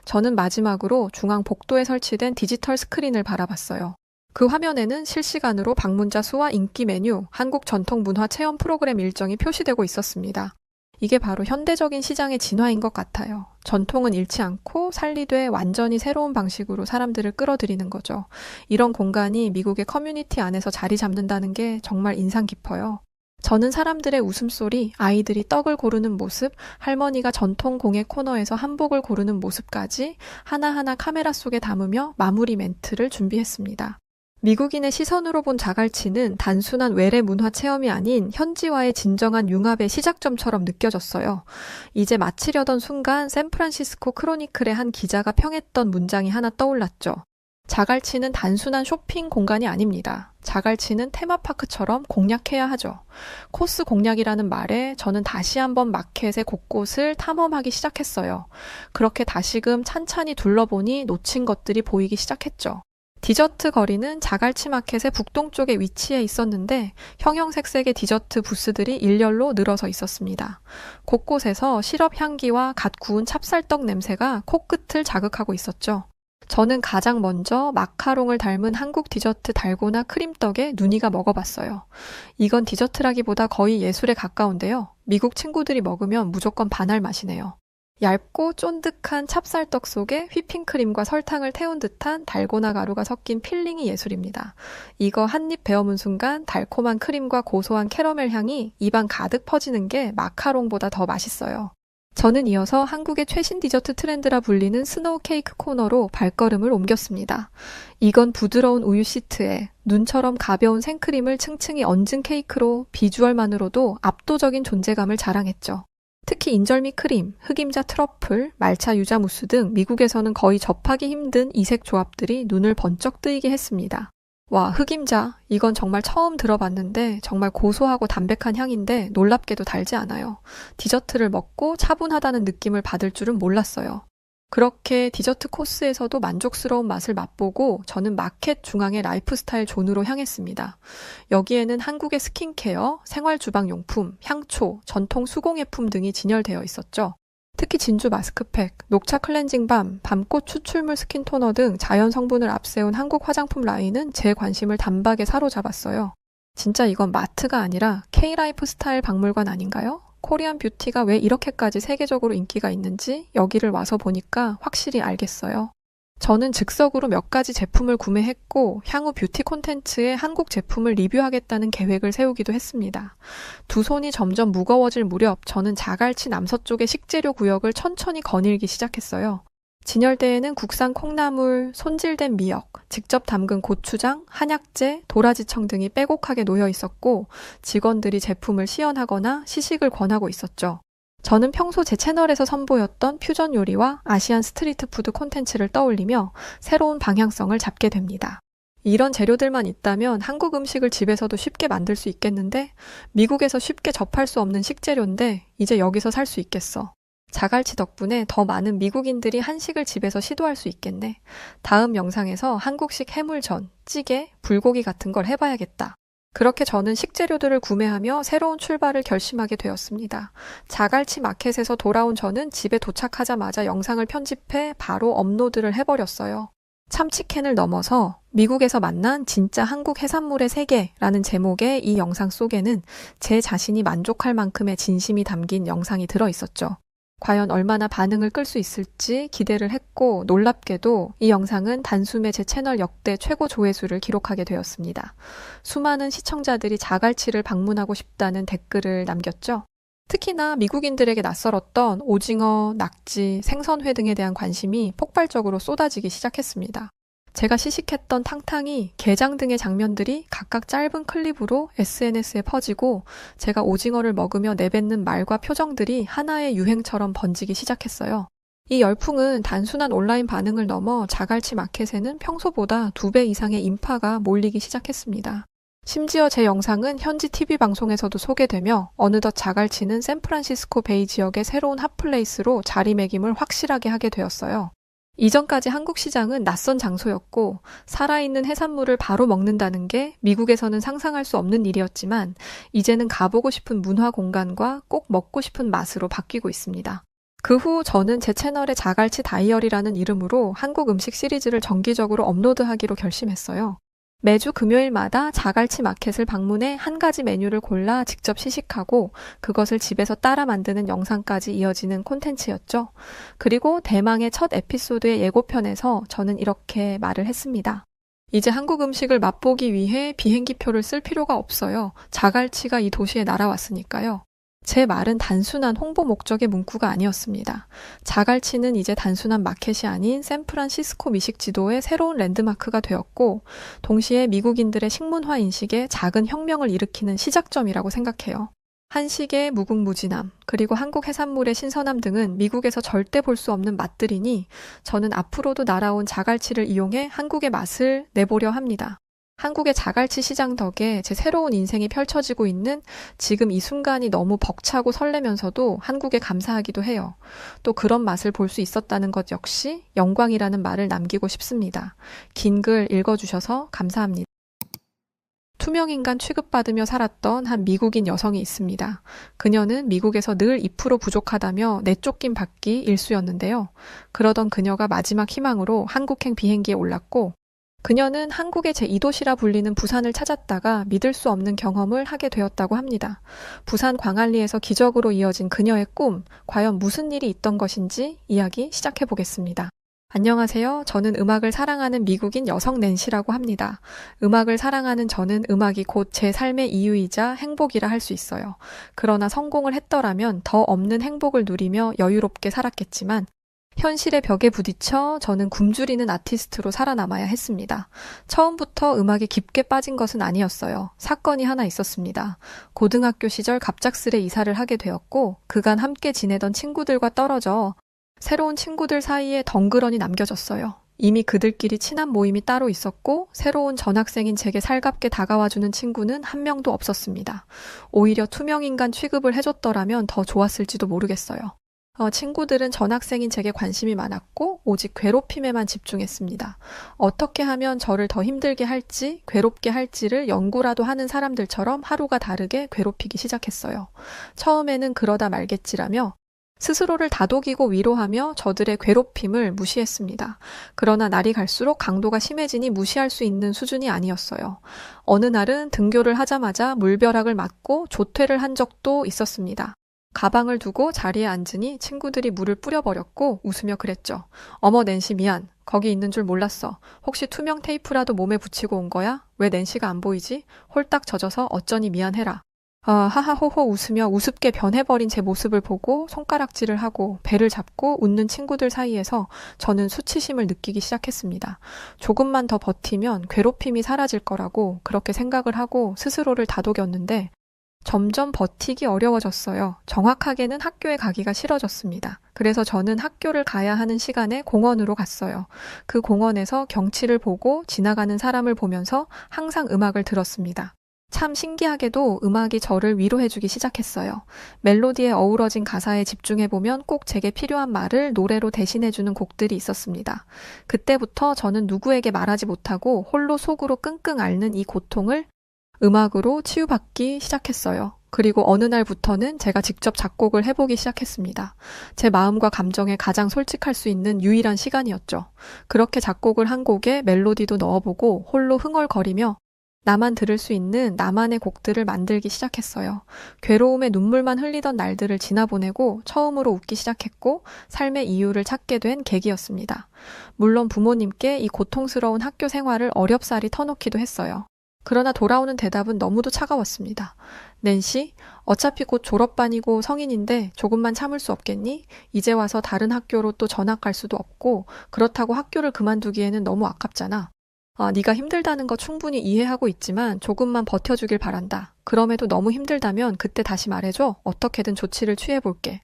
저는 마지막으로 중앙 복도에 설치된 디지털 스크린을 바라봤어요. 그 화면에는 실시간으로 방문자 수와 인기 메뉴, 한국 전통 문화 체험 프로그램 일정이 표시되고 있었습니다. 이게 바로 현대적인 시장의 진화인 것 같아요. 전통은 잃지 않고 살리되 완전히 새로운 방식으로 사람들을 끌어들이는 거죠. 이런 공간이 미국의 커뮤니티 안에서 자리 잡는다는 게 정말 인상 깊어요. 저는 사람들의 웃음소리, 아이들이 떡을 고르는 모습, 할머니가 전통 공예 코너에서 한복을 고르는 모습까지 하나하나 카메라 속에 담으며 마무리 멘트를 준비했습니다. 미국인의 시선으로 본 자갈치는 단순한 외래 문화 체험이 아닌 현지와의 진정한 융합의 시작점처럼 느껴졌어요. 이제 마치려던 순간 샌프란시스코 크로니클의 한 기자가 평했던 문장이 하나 떠올랐죠. 자갈치는 단순한 쇼핑 공간이 아닙니다. 자갈치는 테마파크처럼 공략해야 하죠. 코스 공략이라는 말에 저는 다시 한번 마켓의 곳곳을 탐험하기 시작했어요. 그렇게 다시금 찬찬히 둘러보니 놓친 것들이 보이기 시작했죠. 디저트 거리는 자갈치 마켓의 북동쪽에 위치해 있었는데 형형색색의 디저트 부스들이 일렬로 늘어서 있었습니다. 곳곳에서 시럽 향기와 갓 구운 찹쌀떡 냄새가 코끝을 자극하고 있었죠. 저는 가장 먼저 마카롱을 닮은 한국 디저트 달고나 크림떡에 눈이 가 먹어봤어요. 이건 디저트라기보다 거의 예술에 가까운데요. 미국 친구들이 먹으면 무조건 반할 맛이네요. 얇고 쫀득한 찹쌀떡 속에 휘핑크림과 설탕을 태운 듯한 달고나 가루가 섞인 필링이 예술입니다. 이거 한 입 베어문 순간 달콤한 크림과 고소한 캐러멜 향이 입안 가득 퍼지는 게 마카롱보다 더 맛있어요. 저는 이어서 한국의 최신 디저트 트렌드라 불리는 스노우 케이크 코너로 발걸음을 옮겼습니다. 이건 부드러운 우유 시트에 눈처럼 가벼운 생크림을 층층이 얹은 케이크로 비주얼만으로도 압도적인 존재감을 자랑했죠. 특히 인절미 크림, 흑임자 트러플, 말차 유자 무스 등 미국에서는 거의 접하기 힘든 이색 조합들이 눈을 번쩍 뜨이게 했습니다. 와, 흑임자. 이건 정말 처음 들어봤는데 정말 고소하고 담백한 향인데 놀랍게도 달지 않아요. 디저트를 먹고 차분하다는 느낌을 받을 줄은 몰랐어요. 그렇게 디저트 코스에서도 만족스러운 맛을 맛보고 저는 마켓 중앙의 라이프스타일 존으로 향했습니다. 여기에는 한국의 스킨케어, 생활주방용품, 향초, 전통 수공예품 등이 진열되어 있었죠. 특히 진주 마스크팩, 녹차 클렌징 밤, 밤꽃 추출물 스킨토너 등 자연 성분을 앞세운 한국 화장품 라인은 제 관심을 단박에 사로잡았어요. 진짜 이건 마트가 아니라 K라이프 스타일 박물관 아닌가요? 코리안 뷰티가 왜 이렇게까지 세계적으로 인기가 있는지 여기를 와서 보니까 확실히 알겠어요. 저는 즉석으로 몇 가지 제품을 구매했고 향후 뷰티 콘텐츠에 한국 제품을 리뷰하겠다는 계획을 세우기도 했습니다. 두 손이 점점 무거워질 무렵 저는 자갈치 남서쪽의 식재료 구역을 천천히 거닐기 시작했어요. 진열대에는 국산 콩나물, 손질된 미역, 직접 담근 고추장, 한약재, 도라지청 등이 빼곡하게 놓여 있었고 직원들이 제품을 시연하거나 시식을 권하고 있었죠. 저는 평소 제 채널에서 선보였던 퓨전 요리와 아시안 스트리트 푸드 콘텐츠를 떠올리며 새로운 방향성을 잡게 됩니다. 이런 재료들만 있다면 한국 음식을 집에서도 쉽게 만들 수 있겠는데 미국에서 쉽게 접할 수 없는 식재료인데 이제 여기서 살 수 있겠어. 자갈치 덕분에 더 많은 미국인들이 한식을 집에서 시도할 수 있겠네. 다음 영상에서 한국식 해물전, 찌개, 불고기 같은 걸 해봐야겠다. 그렇게 저는 식재료들을 구매하며 새로운 출발을 결심하게 되었습니다. 자갈치 마켓에서 돌아온 저는 집에 도착하자마자 영상을 편집해 바로 업로드를 해버렸어요. 참치캔을 넘어서 미국에서 만난 진짜 한국 해산물의 세계라는 제목의 이 영상 속에는 제 자신이 만족할 만큼의 진심이 담긴 영상이 들어있었죠. 과연 얼마나 반응을 끌 수 있을지 기대를 했고 놀랍게도 이 영상은 단숨에 제 채널 역대 최고 조회수를 기록하게 되었습니다. 수많은 시청자들이 자갈치를 방문하고 싶다는 댓글을 남겼죠. 특히나 미국인들에게 낯설었던 오징어, 낙지, 생선회 등에 대한 관심이 폭발적으로 쏟아지기 시작했습니다. 제가 시식했던 탕탕이, 게장 등의 장면들이 각각 짧은 클립으로 SNS에 퍼지고 제가 오징어를 먹으며 내뱉는 말과 표정들이 하나의 유행처럼 번지기 시작했어요. 이 열풍은 단순한 온라인 반응을 넘어 자갈치 마켓에는 평소보다 2배 이상의 인파가 몰리기 시작했습니다. 심지어 제 영상은 현지 TV 방송에서도 소개되며 어느덧 자갈치는 샌프란시스코 베이 지역의 새로운 핫플레이스로 자리매김을 확실하게 하게 되었어요. 이전까지 한국 시장은 낯선 장소였고 살아있는 해산물을 바로 먹는다는 게 미국에서는 상상할 수 없는 일이었지만 이제는 가보고 싶은 문화 공간과 꼭 먹고 싶은 맛으로 바뀌고 있습니다. 그 후 저는 제 채널에 자갈치 다이어리라는 이름으로 한국 음식 시리즈를 정기적으로 업로드하기로 결심했어요. 매주 금요일마다 자갈치 마켓을 방문해 한 가지 메뉴를 골라 직접 시식하고 그것을 집에서 따라 만드는 영상까지 이어지는 콘텐츠였죠. 그리고 대망의 첫 에피소드의 예고편에서 저는 이렇게 말을 했습니다. 이제 한국 음식을 맛보기 위해 비행기표를 쓸 필요가 없어요. 자갈치가 이 도시에 날아왔으니까요. 제 말은 단순한 홍보 목적의 문구가 아니었습니다. 자갈치는 이제 단순한 마켓이 아닌 샌프란시스코 미식 지도의 새로운 랜드마크가 되었고 동시에 미국인들의 식문화 인식에 작은 혁명을 일으키는 시작점이라고 생각해요. 한식의 무궁무진함, 그리고 한국 해산물의 신선함 등은 미국에서 절대 볼 수 없는 맛들이니 저는 앞으로도 날아온 자갈치를 이용해 한국의 맛을 내보려 합니다. 한국의 자갈치 시장 덕에 제 새로운 인생이 펼쳐지고 있는 지금 이 순간이 너무 벅차고 설레면서도 한국에 감사하기도 해요. 또 그런 맛을 볼 수 있었다는 것 역시 영광이라는 말을 남기고 싶습니다. 긴 글 읽어주셔서 감사합니다. 투명인간 취급받으며 살았던 한 미국인 여성이 있습니다. 그녀는 미국에서 늘 2% 부족하다며 내쫓김 받기 일쑤였는데요. 그러던 그녀가 마지막 희망으로 한국행 비행기에 올랐고 그녀는 한국의 제2도시라 불리는 부산을 찾았다가 믿을 수 없는 경험을 하게 되었다고 합니다. 부산 광안리에서 기적으로 이어진 그녀의 꿈, 과연 무슨 일이 있던 것인지 이야기 시작해 보겠습니다. 안녕하세요. 저는 음악을 사랑하는 미국인 여성 낸시라고 합니다. 음악을 사랑하는 저는 음악이 곧 제 삶의 이유이자 행복이라 할 수 있어요. 그러나 성공을 했더라면 더 없는 행복을 누리며 여유롭게 살았겠지만 현실의 벽에 부딪혀 저는 굶주리는 아티스트로 살아남아야 했습니다. 처음부터 음악에 깊게 빠진 것은 아니었어요. 사건이 하나 있었습니다. 고등학교 시절 갑작스레 이사를 하게 되었고 그간 함께 지내던 친구들과 떨어져 새로운 친구들 사이에 덩그러니 남겨졌어요. 이미 그들끼리 친한 모임이 따로 있었고 새로운 전학생인 제게 살갑게 다가와주는 친구는 한 명도 없었습니다. 오히려 투명인간 취급을 해줬더라면 더 좋았을지도 모르겠어요. 친구들은 전학생인 제게 관심이 많았고 오직 괴롭힘에만 집중했습니다. 어떻게 하면 저를 더 힘들게 할지, 괴롭게 할지를 연구라도 하는 사람들처럼 하루가 다르게 괴롭히기 시작했어요. 처음에는 그러다 말겠지라며 스스로를 다독이고 위로하며 저들의 괴롭힘을 무시했습니다. 그러나 날이 갈수록 강도가 심해지니 무시할 수 있는 수준이 아니었어요. 어느 날은 등교를 하자마자 물벼락을 맞고 조퇴를 한 적도 있었습니다. 가방을 두고 자리에 앉으니 친구들이 물을 뿌려버렸고 웃으며 그랬죠. 어머 낸시 미안. 거기 있는 줄 몰랐어. 혹시 투명 테이프라도 몸에 붙이고 온 거야? 왜 낸시가 안 보이지? 홀딱 젖어서 어쩌니 미안해라. 하하호호 웃으며 우습게 변해버린 제 모습을 보고 손가락질을 하고 배를 잡고 웃는 친구들 사이에서 저는 수치심을 느끼기 시작했습니다. 조금만 더 버티면 괴롭힘이 사라질 거라고 그렇게 생각을 하고 스스로를 다독였는데 점점 버티기 어려워졌어요. 정확하게는 학교에 가기가 싫어졌습니다. 그래서 저는 학교를 가야 하는 시간에 공원으로 갔어요. 그 공원에서 경치를 보고 지나가는 사람을 보면서 항상 음악을 들었습니다. 참 신기하게도 음악이 저를 위로해주기 시작했어요. 멜로디에 어우러진 가사에 집중해보면 꼭 제게 필요한 말을 노래로 대신해주는 곡들이 있었습니다. 그때부터 저는 누구에게 말하지 못하고 홀로 속으로 끙끙 앓는 이 고통을 음악으로 치유받기 시작했어요. 그리고 어느 날부터는 제가 직접 작곡을 해보기 시작했습니다. 제 마음과 감정에 가장 솔직할 수 있는 유일한 시간이었죠. 그렇게 작곡을 한 곡에 멜로디도 넣어보고 홀로 흥얼거리며 나만 들을 수 있는 나만의 곡들을 만들기 시작했어요. 괴로움에 눈물만 흘리던 날들을 지나보내고 처음으로 웃기 시작했고 삶의 이유를 찾게 된 계기였습니다. 물론 부모님께 이 고통스러운 학교 생활을 어렵사리 터놓기도 했어요. 그러나 돌아오는 대답은 너무도 차가웠습니다. 낸시, 어차피 곧 졸업반이고 성인인데 조금만 참을 수 없겠니? 이제 와서 다른 학교로 또 전학 갈 수도 없고 그렇다고 학교를 그만두기에는 너무 아깝잖아. 네가 힘들다는 거 충분히 이해하고 있지만 조금만 버텨주길 바란다. 그럼에도 너무 힘들다면 그때 다시 말해줘. 어떻게든 조치를 취해볼게.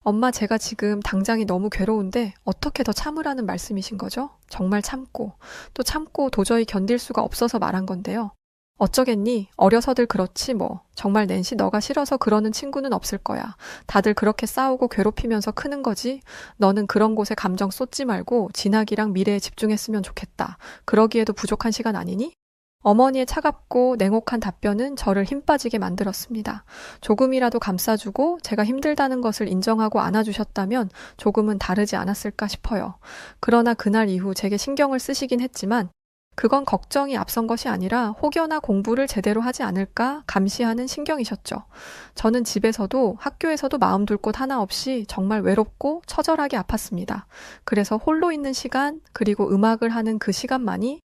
엄마, 제가 지금 당장이 너무 괴로운데 어떻게 더 참으라는 말씀이신 거죠? 정말 참고 또 참고 도저히 견딜 수가 없어서 말한 건데요. 어쩌겠니? 어려서들 그렇지 뭐. 정말 낸시 너가 싫어서 그러는 친구는 없을 거야. 다들 그렇게 싸우고 괴롭히면서 크는 거지. 너는 그런 곳에 감정 쏟지 말고 진학이랑 미래에 집중했으면 좋겠다. 그러기에도 부족한 시간 아니니? 어머니의 차갑고 냉혹한 답변은 저를 힘 빠지게 만들었습니다. 조금이라도 감싸주고 제가 힘들다는 것을 인정하고 안아주셨다면 조금은 다르지 않았을까 싶어요. 그러나 그날 이후 제게 신경을 쓰시긴 했지만 그건 걱정이 앞선 것이 아니라 혹여나 공부를 제대로 하지 않을까 감시하는 신경이셨죠. 저는 집에서도 학교에서도 마음 둘 곳 하나 없이 정말 외롭고 처절하게 아팠습니다. 그래서 홀로 있는 시간 그리고 음악을 하는 그 시간만이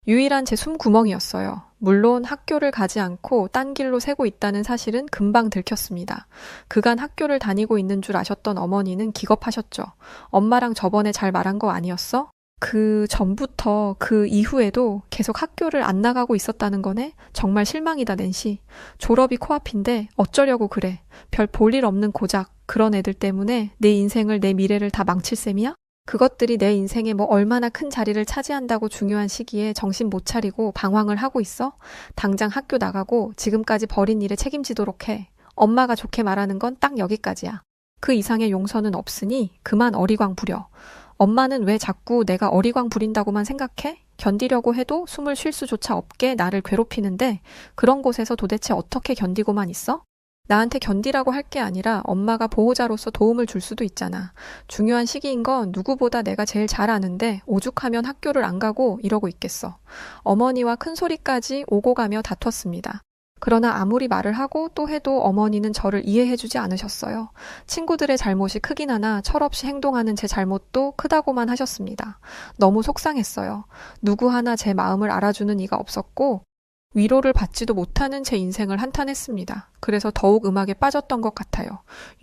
유일한 제 숨구멍이었어요. 물론 학교를 가지 않고 딴 길로 새고 있다는 사실은 금방 들켰습니다. 그간 학교를 다니고 있는 줄 아셨던 어머니는 기겁하셨죠. 엄마랑 저번에 잘 말한 거 아니었어? 그 전부터 그 이후에도 계속 학교를 안 나가고 있었다는 거네? 정말 실망이다, 낸시. 졸업이 코앞인데 어쩌려고 그래. 별 볼 일 없는 고작 그런 애들 때문에 내 인생을 내 미래를 다 망칠 셈이야? 그것들이 내 인생에 뭐 얼마나 큰 자리를 차지한다고 중요한 시기에 정신 못 차리고 방황을 하고 있어? 당장 학교 나가고 지금까지 벌인 일에 책임지도록 해. 엄마가 좋게 말하는 건 딱 여기까지야. 그 이상의 용서는 없으니 그만 어리광 부려. 엄마는 왜 자꾸 내가 어리광 부린다고만 생각해? 견디려고 해도 숨을 쉴 수조차 없게 나를 괴롭히는데 그런 곳에서 도대체 어떻게 견디고만 있어? 나한테 견디라고 할 게 아니라 엄마가 보호자로서 도움을 줄 수도 있잖아. 중요한 시기인 건 누구보다 내가 제일 잘 아는데 오죽하면 학교를 안 가고 이러고 있겠어. 어머니와 큰 소리까지 오고 가며 다퉜습니다. 그러나 아무리 말을 하고 또 해도 어머니는 저를 이해해주지 않으셨어요. 친구들의 잘못이 크긴 하나 철없이 행동하는 제 잘못도 크다고만 하셨습니다. 너무 속상했어요. 누구 하나 제 마음을 알아주는 이가 없었고 위로를 받지도 못하는 제 인생을 한탄했습니다. 그래서 더욱 음악에 빠졌던 것 같아요.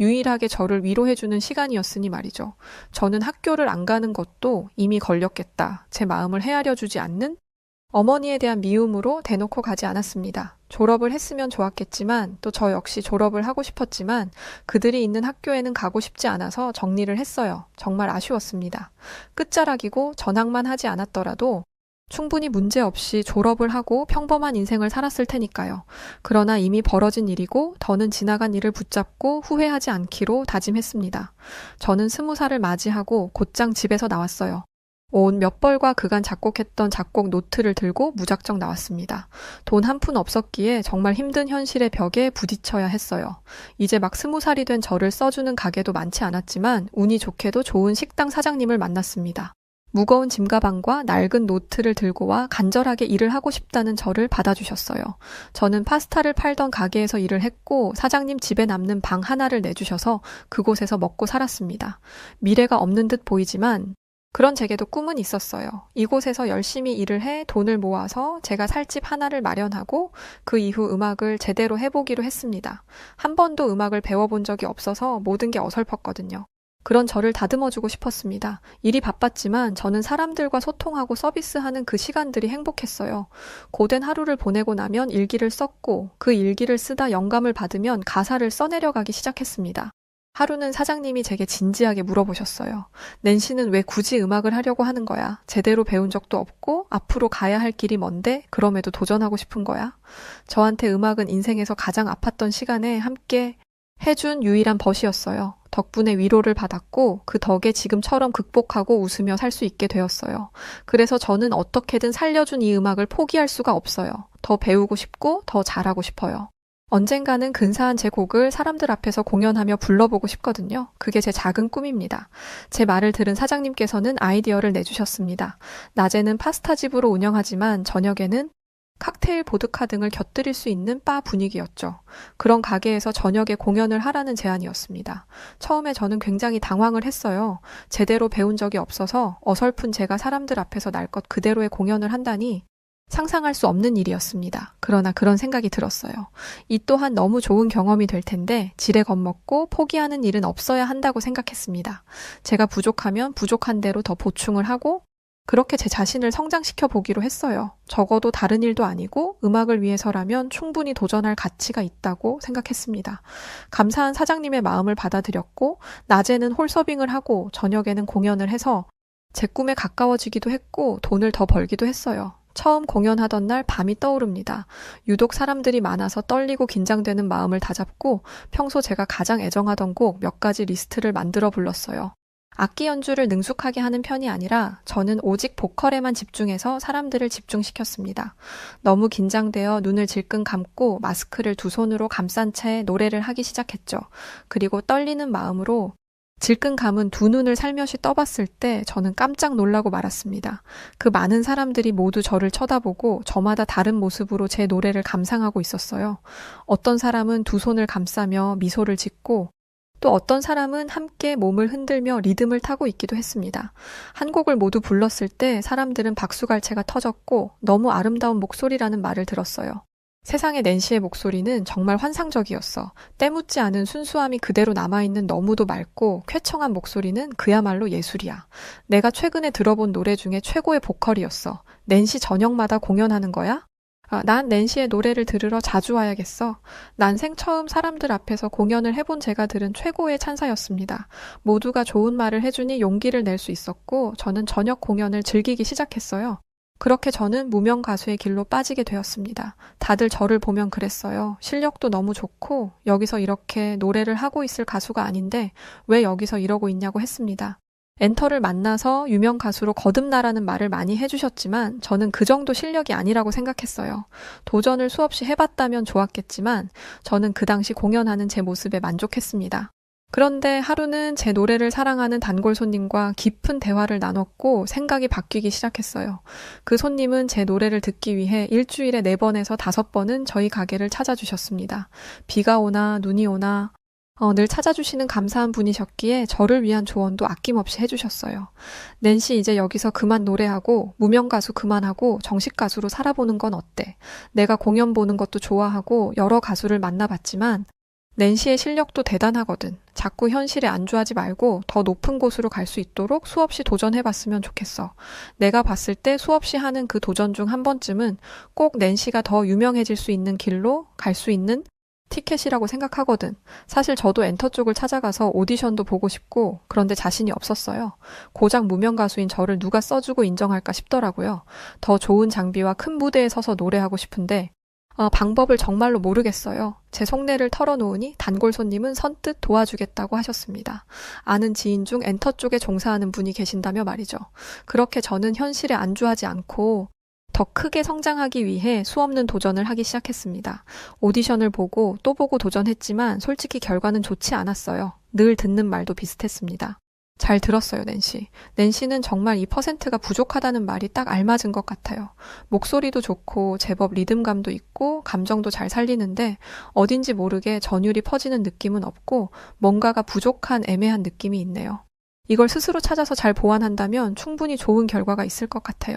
유일하게 저를 위로해주는 시간이었으니 말이죠. 저는 학교를 안 가는 것도 이미 걸렸겠다. 제 마음을 헤아려주지 않는 어머니에 대한 미움으로 대놓고 가지 않았습니다. 졸업을 했으면 좋았겠지만 또 저 역시 졸업을 하고 싶었지만 그들이 있는 학교에는 가고 싶지 않아서 정리를 했어요. 정말 아쉬웠습니다. 끝자락이고 전학만 하지 않았더라도 충분히 문제없이 졸업을 하고 평범한 인생을 살았을 테니까요. 그러나 이미 벌어진 일이고 더는 지나간 일을 붙잡고 후회하지 않기로 다짐했습니다. 저는 20살을 맞이하고 곧장 집에서 나왔어요. 온 몇 벌과 그간 작곡했던 작곡 노트를 들고 무작정 나왔습니다. 돈 한 푼 없었기에 정말 힘든 현실의 벽에 부딪혀야 했어요. 이제 막 20살이 된 저를 써주는 가게도 많지 않았지만 운이 좋게도 좋은 식당 사장님을 만났습니다. 무거운 짐가방과 낡은 노트를 들고 와 간절하게 일을 하고 싶다는 저를 받아주셨어요. 저는 파스타를 팔던 가게에서 일을 했고 사장님 집에 남는 방 하나를 내주셔서 그곳에서 먹고 살았습니다. 미래가 없는 듯 보이지만 그런 제게도 꿈은 있었어요. 이곳에서 열심히 일을 해 돈을 모아서 제가 살 집 하나를 마련하고 그 이후 음악을 제대로 해보기로 했습니다. 한 번도 음악을 배워본 적이 없어서 모든 게 어설펐거든요. 그런 저를 다듬어주고 싶었습니다. 일이 바빴지만 저는 사람들과 소통하고 서비스하는 그 시간들이 행복했어요. 고된 하루를 보내고 나면 일기를 썼고 그 일기를 쓰다 영감을 받으면 가사를 써내려가기 시작했습니다. 하루는 사장님이 제게 진지하게 물어보셨어요. 낸시는 왜 굳이 음악을 하려고 하는 거야? 제대로 배운 적도 없고 앞으로 가야 할 길이 먼데 그럼에도 도전하고 싶은 거야? 저한테 음악은 인생에서 가장 아팠던 시간에 함께 해준 유일한 벗이었어요. 덕분에 위로를 받았고 그 덕에 지금처럼 극복하고 웃으며 살 수 있게 되었어요. 그래서 저는 어떻게든 살려준 이 음악을 포기할 수가 없어요. 더 배우고 싶고 더 잘하고 싶어요. 언젠가는 근사한 제 곡을 사람들 앞에서 공연하며 불러보고 싶거든요. 그게 제 작은 꿈입니다. 제 말을 들은 사장님께서는 아이디어를 내주셨습니다. 낮에는 파스타집으로 운영하지만 저녁에는 칵테일, 보드카 등을 곁들일 수 있는 바 분위기였죠. 그런 가게에서 저녁에 공연을 하라는 제안이었습니다. 처음에 저는 굉장히 당황을 했어요. 제대로 배운 적이 없어서 어설픈 제가 사람들 앞에서 날 것 그대로의 공연을 한다니 상상할 수 없는 일이었습니다. 그러나 그런 생각이 들었어요. 이 또한 너무 좋은 경험이 될 텐데 지레 겁먹고 포기하는 일은 없어야 한다고 생각했습니다. 제가 부족하면 부족한 대로 더 보충을 하고 그렇게 제 자신을 성장시켜 보기로 했어요. 적어도 다른 일도 아니고 음악을 위해서라면 충분히 도전할 가치가 있다고 생각했습니다. 감사한 사장님의 마음을 받아들였고 낮에는 홀서빙을 하고 저녁에는 공연을 해서 제 꿈에 가까워지기도 했고 돈을 더 벌기도 했어요. 처음 공연하던 날 밤이 떠오릅니다. 유독 사람들이 많아서 떨리고 긴장되는 마음을 다잡고 평소 제가 가장 애정하던 곡 몇 가지 리스트를 만들어 불렀어요. 악기 연주를 능숙하게 하는 편이 아니라 저는 오직 보컬에만 집중해서 사람들을 집중시켰습니다. 너무 긴장되어 눈을 질끈 감고 마스크를 두 손으로 감싼 채 노래를 하기 시작했죠. 그리고 떨리는 마음으로 질끈 감은 두 눈을 살며시 떠봤을 때 저는 깜짝 놀라고 말았습니다. 그 많은 사람들이 모두 저를 쳐다보고 저마다 다른 모습으로 제 노래를 감상하고 있었어요. 어떤 사람은 두 손을 감싸며 미소를 짓고 또 어떤 사람은 함께 몸을 흔들며 리듬을 타고 있기도 했습니다. 한 곡을 모두 불렀을 때 사람들은 박수갈채가 터졌고 너무 아름다운 목소리라는 말을 들었어요. 세상의 낸시의 목소리는 정말 환상적이었어. 때묻지 않은 순수함이 그대로 남아있는 너무도 맑고 쾌청한 목소리는 그야말로 예술이야. 내가 최근에 들어본 노래 중에 최고의 보컬이었어. 낸시 저녁마다 공연하는 거야? 난 낸시의 노래를 들으러 자주 와야겠어. 난생 처음 사람들 앞에서 공연을 해본 제가 들은 최고의 찬사였습니다. 모두가 좋은 말을 해주니 용기를 낼 수 있었고 저는 저녁 공연을 즐기기 시작했어요. 그렇게 저는 무명 가수의 길로 빠지게 되었습니다. 다들 저를 보면 그랬어요. 실력도 너무 좋고 여기서 이렇게 노래를 하고 있을 가수가 아닌데 왜 여기서 이러고 있냐고 했습니다. 엔터를 만나서 유명 가수로 거듭나라는 말을 많이 해주셨지만 저는 그 정도 실력이 아니라고 생각했어요. 도전을 수없이 해봤다면 좋았겠지만 저는 그 당시 공연하는 제 모습에 만족했습니다. 그런데 하루는 제 노래를 사랑하는 단골 손님과 깊은 대화를 나눴고 생각이 바뀌기 시작했어요. 그 손님은 제 노래를 듣기 위해 일주일에 4번에서 5번은 저희 가게를 찾아주셨습니다. 비가 오나 눈이 오나 늘 찾아주시는 감사한 분이셨기에 저를 위한 조언도 아낌없이 해주셨어요. 낸시 이제 여기서 그만 노래하고 무명 가수 그만하고 정식 가수로 살아보는 건 어때? 내가 공연 보는 것도 좋아하고 여러 가수를 만나봤지만 낸시의 실력도 대단하거든. 자꾸 현실에 안주하지 말고 더 높은 곳으로 갈 수 있도록 수없이 도전해봤으면 좋겠어. 내가 봤을 때 수없이 하는 그 도전 중 한 번쯤은 꼭 낸시가 더 유명해질 수 있는 길로 갈 수 있는 티켓이라고 생각하거든. 사실 저도 엔터 쪽을 찾아가서 오디션도 보고 싶고 그런데 자신이 없었어요. 고작 무명 가수인 저를 누가 써주고 인정할까 싶더라고요. 더 좋은 장비와 큰 무대에 서서 노래하고 싶은데 방법을 정말로 모르겠어요. 제 속내를 털어놓으니 단골 손님은 선뜻 도와주겠다고 하셨습니다. 아는 지인 중 엔터 쪽에 종사하는 분이 계신다며 말이죠. 그렇게 저는 현실에 안주하지 않고 더 크게 성장하기 위해 수없는 도전을 하기 시작했습니다. 오디션을 보고 또 보고 도전했지만 솔직히 결과는 좋지 않았어요. 늘 듣는 말도 비슷했습니다. 잘 들었어요, 낸시. 낸시는 정말 이 퍼센트가 부족하다는 말이 딱 알맞은 것 같아요. 목소리도 좋고 제법 리듬감도 있고 감정도 잘 살리는데 어딘지 모르게 전율이 퍼지는 느낌은 없고 뭔가가 부족한 애매한 느낌이 있네요. 이걸 스스로 찾아서 잘 보완한다면 충분히 좋은 결과가 있을 것 같아요.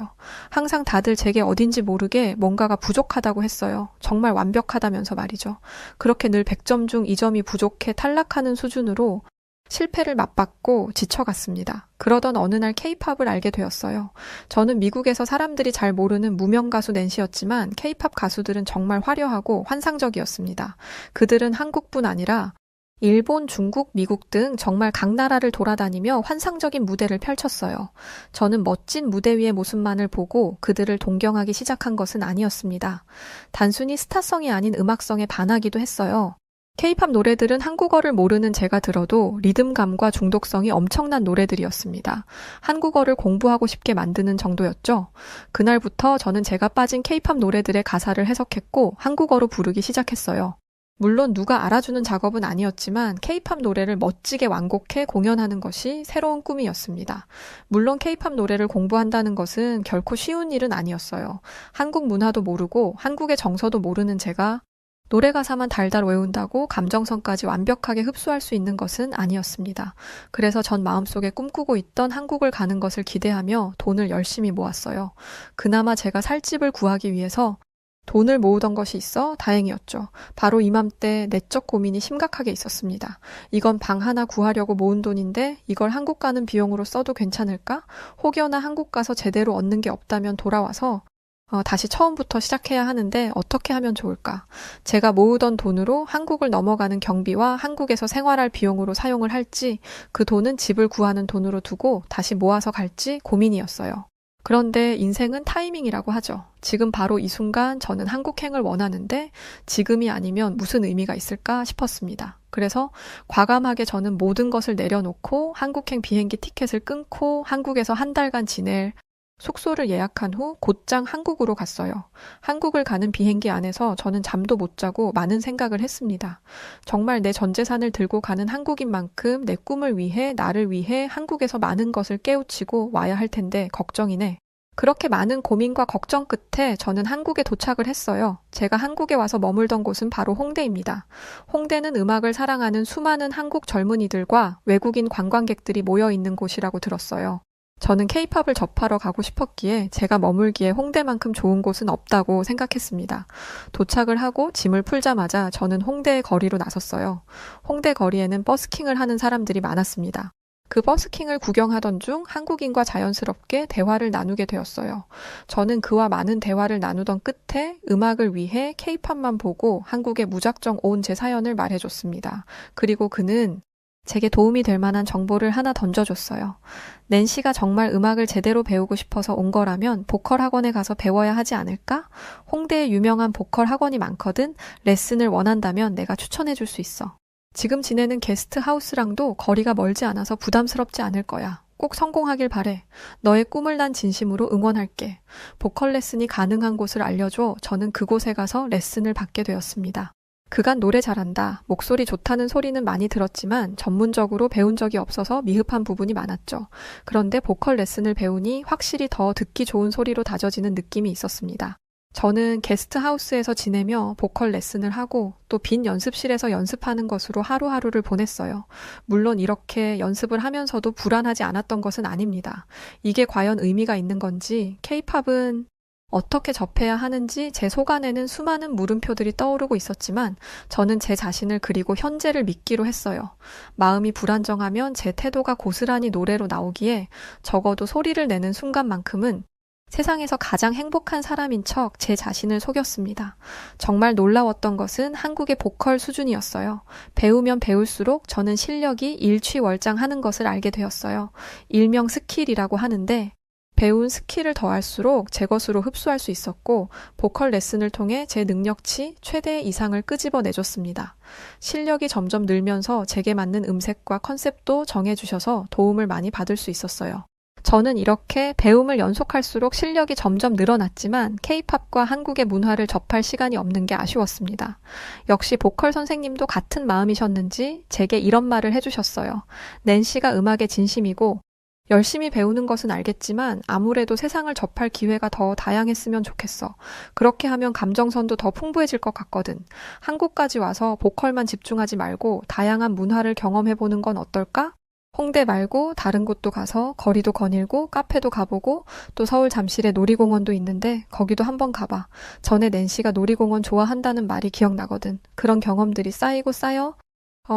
항상 다들 제게 어딘지 모르게 뭔가가 부족하다고 했어요. 정말 완벽하다면서 말이죠. 그렇게 늘 100점 중 2점이 부족해 탈락하는 수준으로 실패를 맛봤고 지쳐갔습니다. 그러던 어느 날 K-팝을 알게 되었어요. 저는 미국에서 사람들이 잘 모르는 무명 가수 낸시였지만 K-팝 가수들은 정말 화려하고 환상적이었습니다. 그들은 한국뿐 아니라 일본, 중국, 미국 등 정말 각 나라를 돌아다니며 환상적인 무대를 펼쳤어요. 저는 멋진 무대 위의 모습만을 보고 그들을 동경하기 시작한 것은 아니었습니다. 단순히 스타성이 아닌 음악성에 반하기도 했어요. K-팝 노래들은 한국어를 모르는 제가 들어도 리듬감과 중독성이 엄청난 노래들이었습니다. 한국어를 공부하고 싶게 만드는 정도였죠. 그날부터 저는 제가 빠진 K-팝 노래들의 가사를 해석했고 한국어로 부르기 시작했어요. 물론 누가 알아주는 작업은 아니었지만 K-팝 노래를 멋지게 완곡해 공연하는 것이 새로운 꿈이었습니다. 물론 K-팝 노래를 공부한다는 것은 결코 쉬운 일은 아니었어요. 한국 문화도 모르고 한국의 정서도 모르는 제가 노래 가사만 달달 외운다고 감정선까지 완벽하게 흡수할 수 있는 것은 아니었습니다. 그래서 전 마음속에 꿈꾸고 있던 한국을 가는 것을 기대하며 돈을 열심히 모았어요. 그나마 제가 살 집을 구하기 위해서 돈을 모으던 것이 있어 다행이었죠. 바로 이맘때 내적 고민이 심각하게 있었습니다. 이건 방 하나 구하려고 모은 돈인데 이걸 한국 가는 비용으로 써도 괜찮을까? 혹여나 한국 가서 제대로 얻는 게 없다면 돌아와서 다시 처음부터 시작해야 하는데 어떻게 하면 좋을까? 제가 모으던 돈으로 한국을 넘어가는 경비와 한국에서 생활할 비용으로 사용을 할지 그 돈은 집을 구하는 돈으로 두고 다시 모아서 갈지 고민이었어요. 그런데 인생은 타이밍이라고 하죠. 지금 바로 이 순간 저는 한국행을 원하는데 지금이 아니면 무슨 의미가 있을까 싶었습니다. 그래서 과감하게 저는 모든 것을 내려놓고 한국행 비행기 티켓을 끊고 한국에서 한 달간 지낼 숙소를 예약한 후 곧장 한국으로 갔어요. 한국을 가는 비행기 안에서 저는 잠도 못 자고 많은 생각을 했습니다. 정말 내 전 재산을 들고 가는 한국인 만큼 내 꿈을 위해 나를 위해 한국에서 많은 것을 깨우치고 와야 할 텐데 걱정이네. 그렇게 많은 고민과 걱정 끝에 저는 한국에 도착을 했어요. 제가 한국에 와서 머물던 곳은 바로 홍대입니다. 홍대는 음악을 사랑하는 수많은 한국 젊은이들과 외국인 관광객들이 모여 있는 곳이라고 들었어요. 저는 K-팝을 접하러 가고 싶었기에 제가 머물기에 홍대만큼 좋은 곳은 없다고 생각했습니다. 도착을 하고 짐을 풀자마자 저는 홍대의 거리로 나섰어요. 홍대 거리에는 버스킹을 하는 사람들이 많았습니다. 그 버스킹을 구경하던 중 한국인과 자연스럽게 대화를 나누게 되었어요. 저는 그와 많은 대화를 나누던 끝에 음악을 위해 K-팝만 보고 한국에 무작정 온 제 사연을 말해줬습니다. 그리고 그는 제게 도움이 될 만한 정보를 하나 던져줬어요. 낸시가 정말 음악을 제대로 배우고 싶어서 온 거라면 보컬 학원에 가서 배워야 하지 않을까? 홍대에 유명한 보컬 학원이 많거든. 레슨을 원한다면 내가 추천해 줄 수 있어. 지금 지내는 게스트 하우스랑도 거리가 멀지 않아서 부담스럽지 않을 거야. 꼭 성공하길 바래. 너의 꿈을 난 진심으로 응원할게. 보컬 레슨이 가능한 곳을 알려줘 저는 그곳에 가서 레슨을 받게 되었습니다. 그간 노래 잘한다, 목소리 좋다는 소리는 많이 들었지만 전문적으로 배운 적이 없어서 미흡한 부분이 많았죠. 그런데 보컬 레슨을 배우니 확실히 더 듣기 좋은 소리로 다져지는 느낌이 있었습니다. 저는 게스트하우스에서 지내며 보컬 레슨을 하고 또 빈 연습실에서 연습하는 것으로 하루하루를 보냈어요. 물론 이렇게 연습을 하면서도 불안하지 않았던 것은 아닙니다. 이게 과연 의미가 있는 건지, K-팝은 어떻게 접해야 하는지 제 속안에는 수많은 물음표들이 떠오르고 있었지만 저는 제 자신을 그리고 현재를 믿기로 했어요. 마음이 불안정하면 제 태도가 고스란히 노래로 나오기에 적어도 소리를 내는 순간만큼은 세상에서 가장 행복한 사람인 척 제 자신을 속였습니다. 정말 놀라웠던 것은 한국의 보컬 수준이었어요. 배우면 배울수록 저는 실력이 일취월장하는 것을 알게 되었어요. 일명 스킬이라고 하는데 배운 스킬을 더할수록 제 것으로 흡수할 수 있었고 보컬 레슨을 통해 제 능력치 최대 이상을 끄집어내줬습니다. 실력이 점점 늘면서 제게 맞는 음색과 컨셉도 정해주셔서 도움을 많이 받을 수 있었어요. 저는 이렇게 배움을 연속할수록 실력이 점점 늘어났지만 K-팝과 한국의 문화를 접할 시간이 없는 게 아쉬웠습니다. 역시 보컬 선생님도 같은 마음이셨는지 제게 이런 말을 해주셨어요. 낸시가 음악에 진심이고 열심히 배우는 것은 알겠지만 아무래도 세상을 접할 기회가 더 다양했으면 좋겠어. 그렇게 하면 감정선도 더 풍부해질 것 같거든. 한국까지 와서 보컬만 집중하지 말고 다양한 문화를 경험해보는 건 어떨까? 홍대 말고 다른 곳도 가서 거리도 거닐고 카페도 가보고 또 서울 잠실에 놀이공원도 있는데 거기도 한번 가봐. 전에 낸시가 놀이공원 좋아한다는 말이 기억나거든. 그런 경험들이 쌓이고 쌓여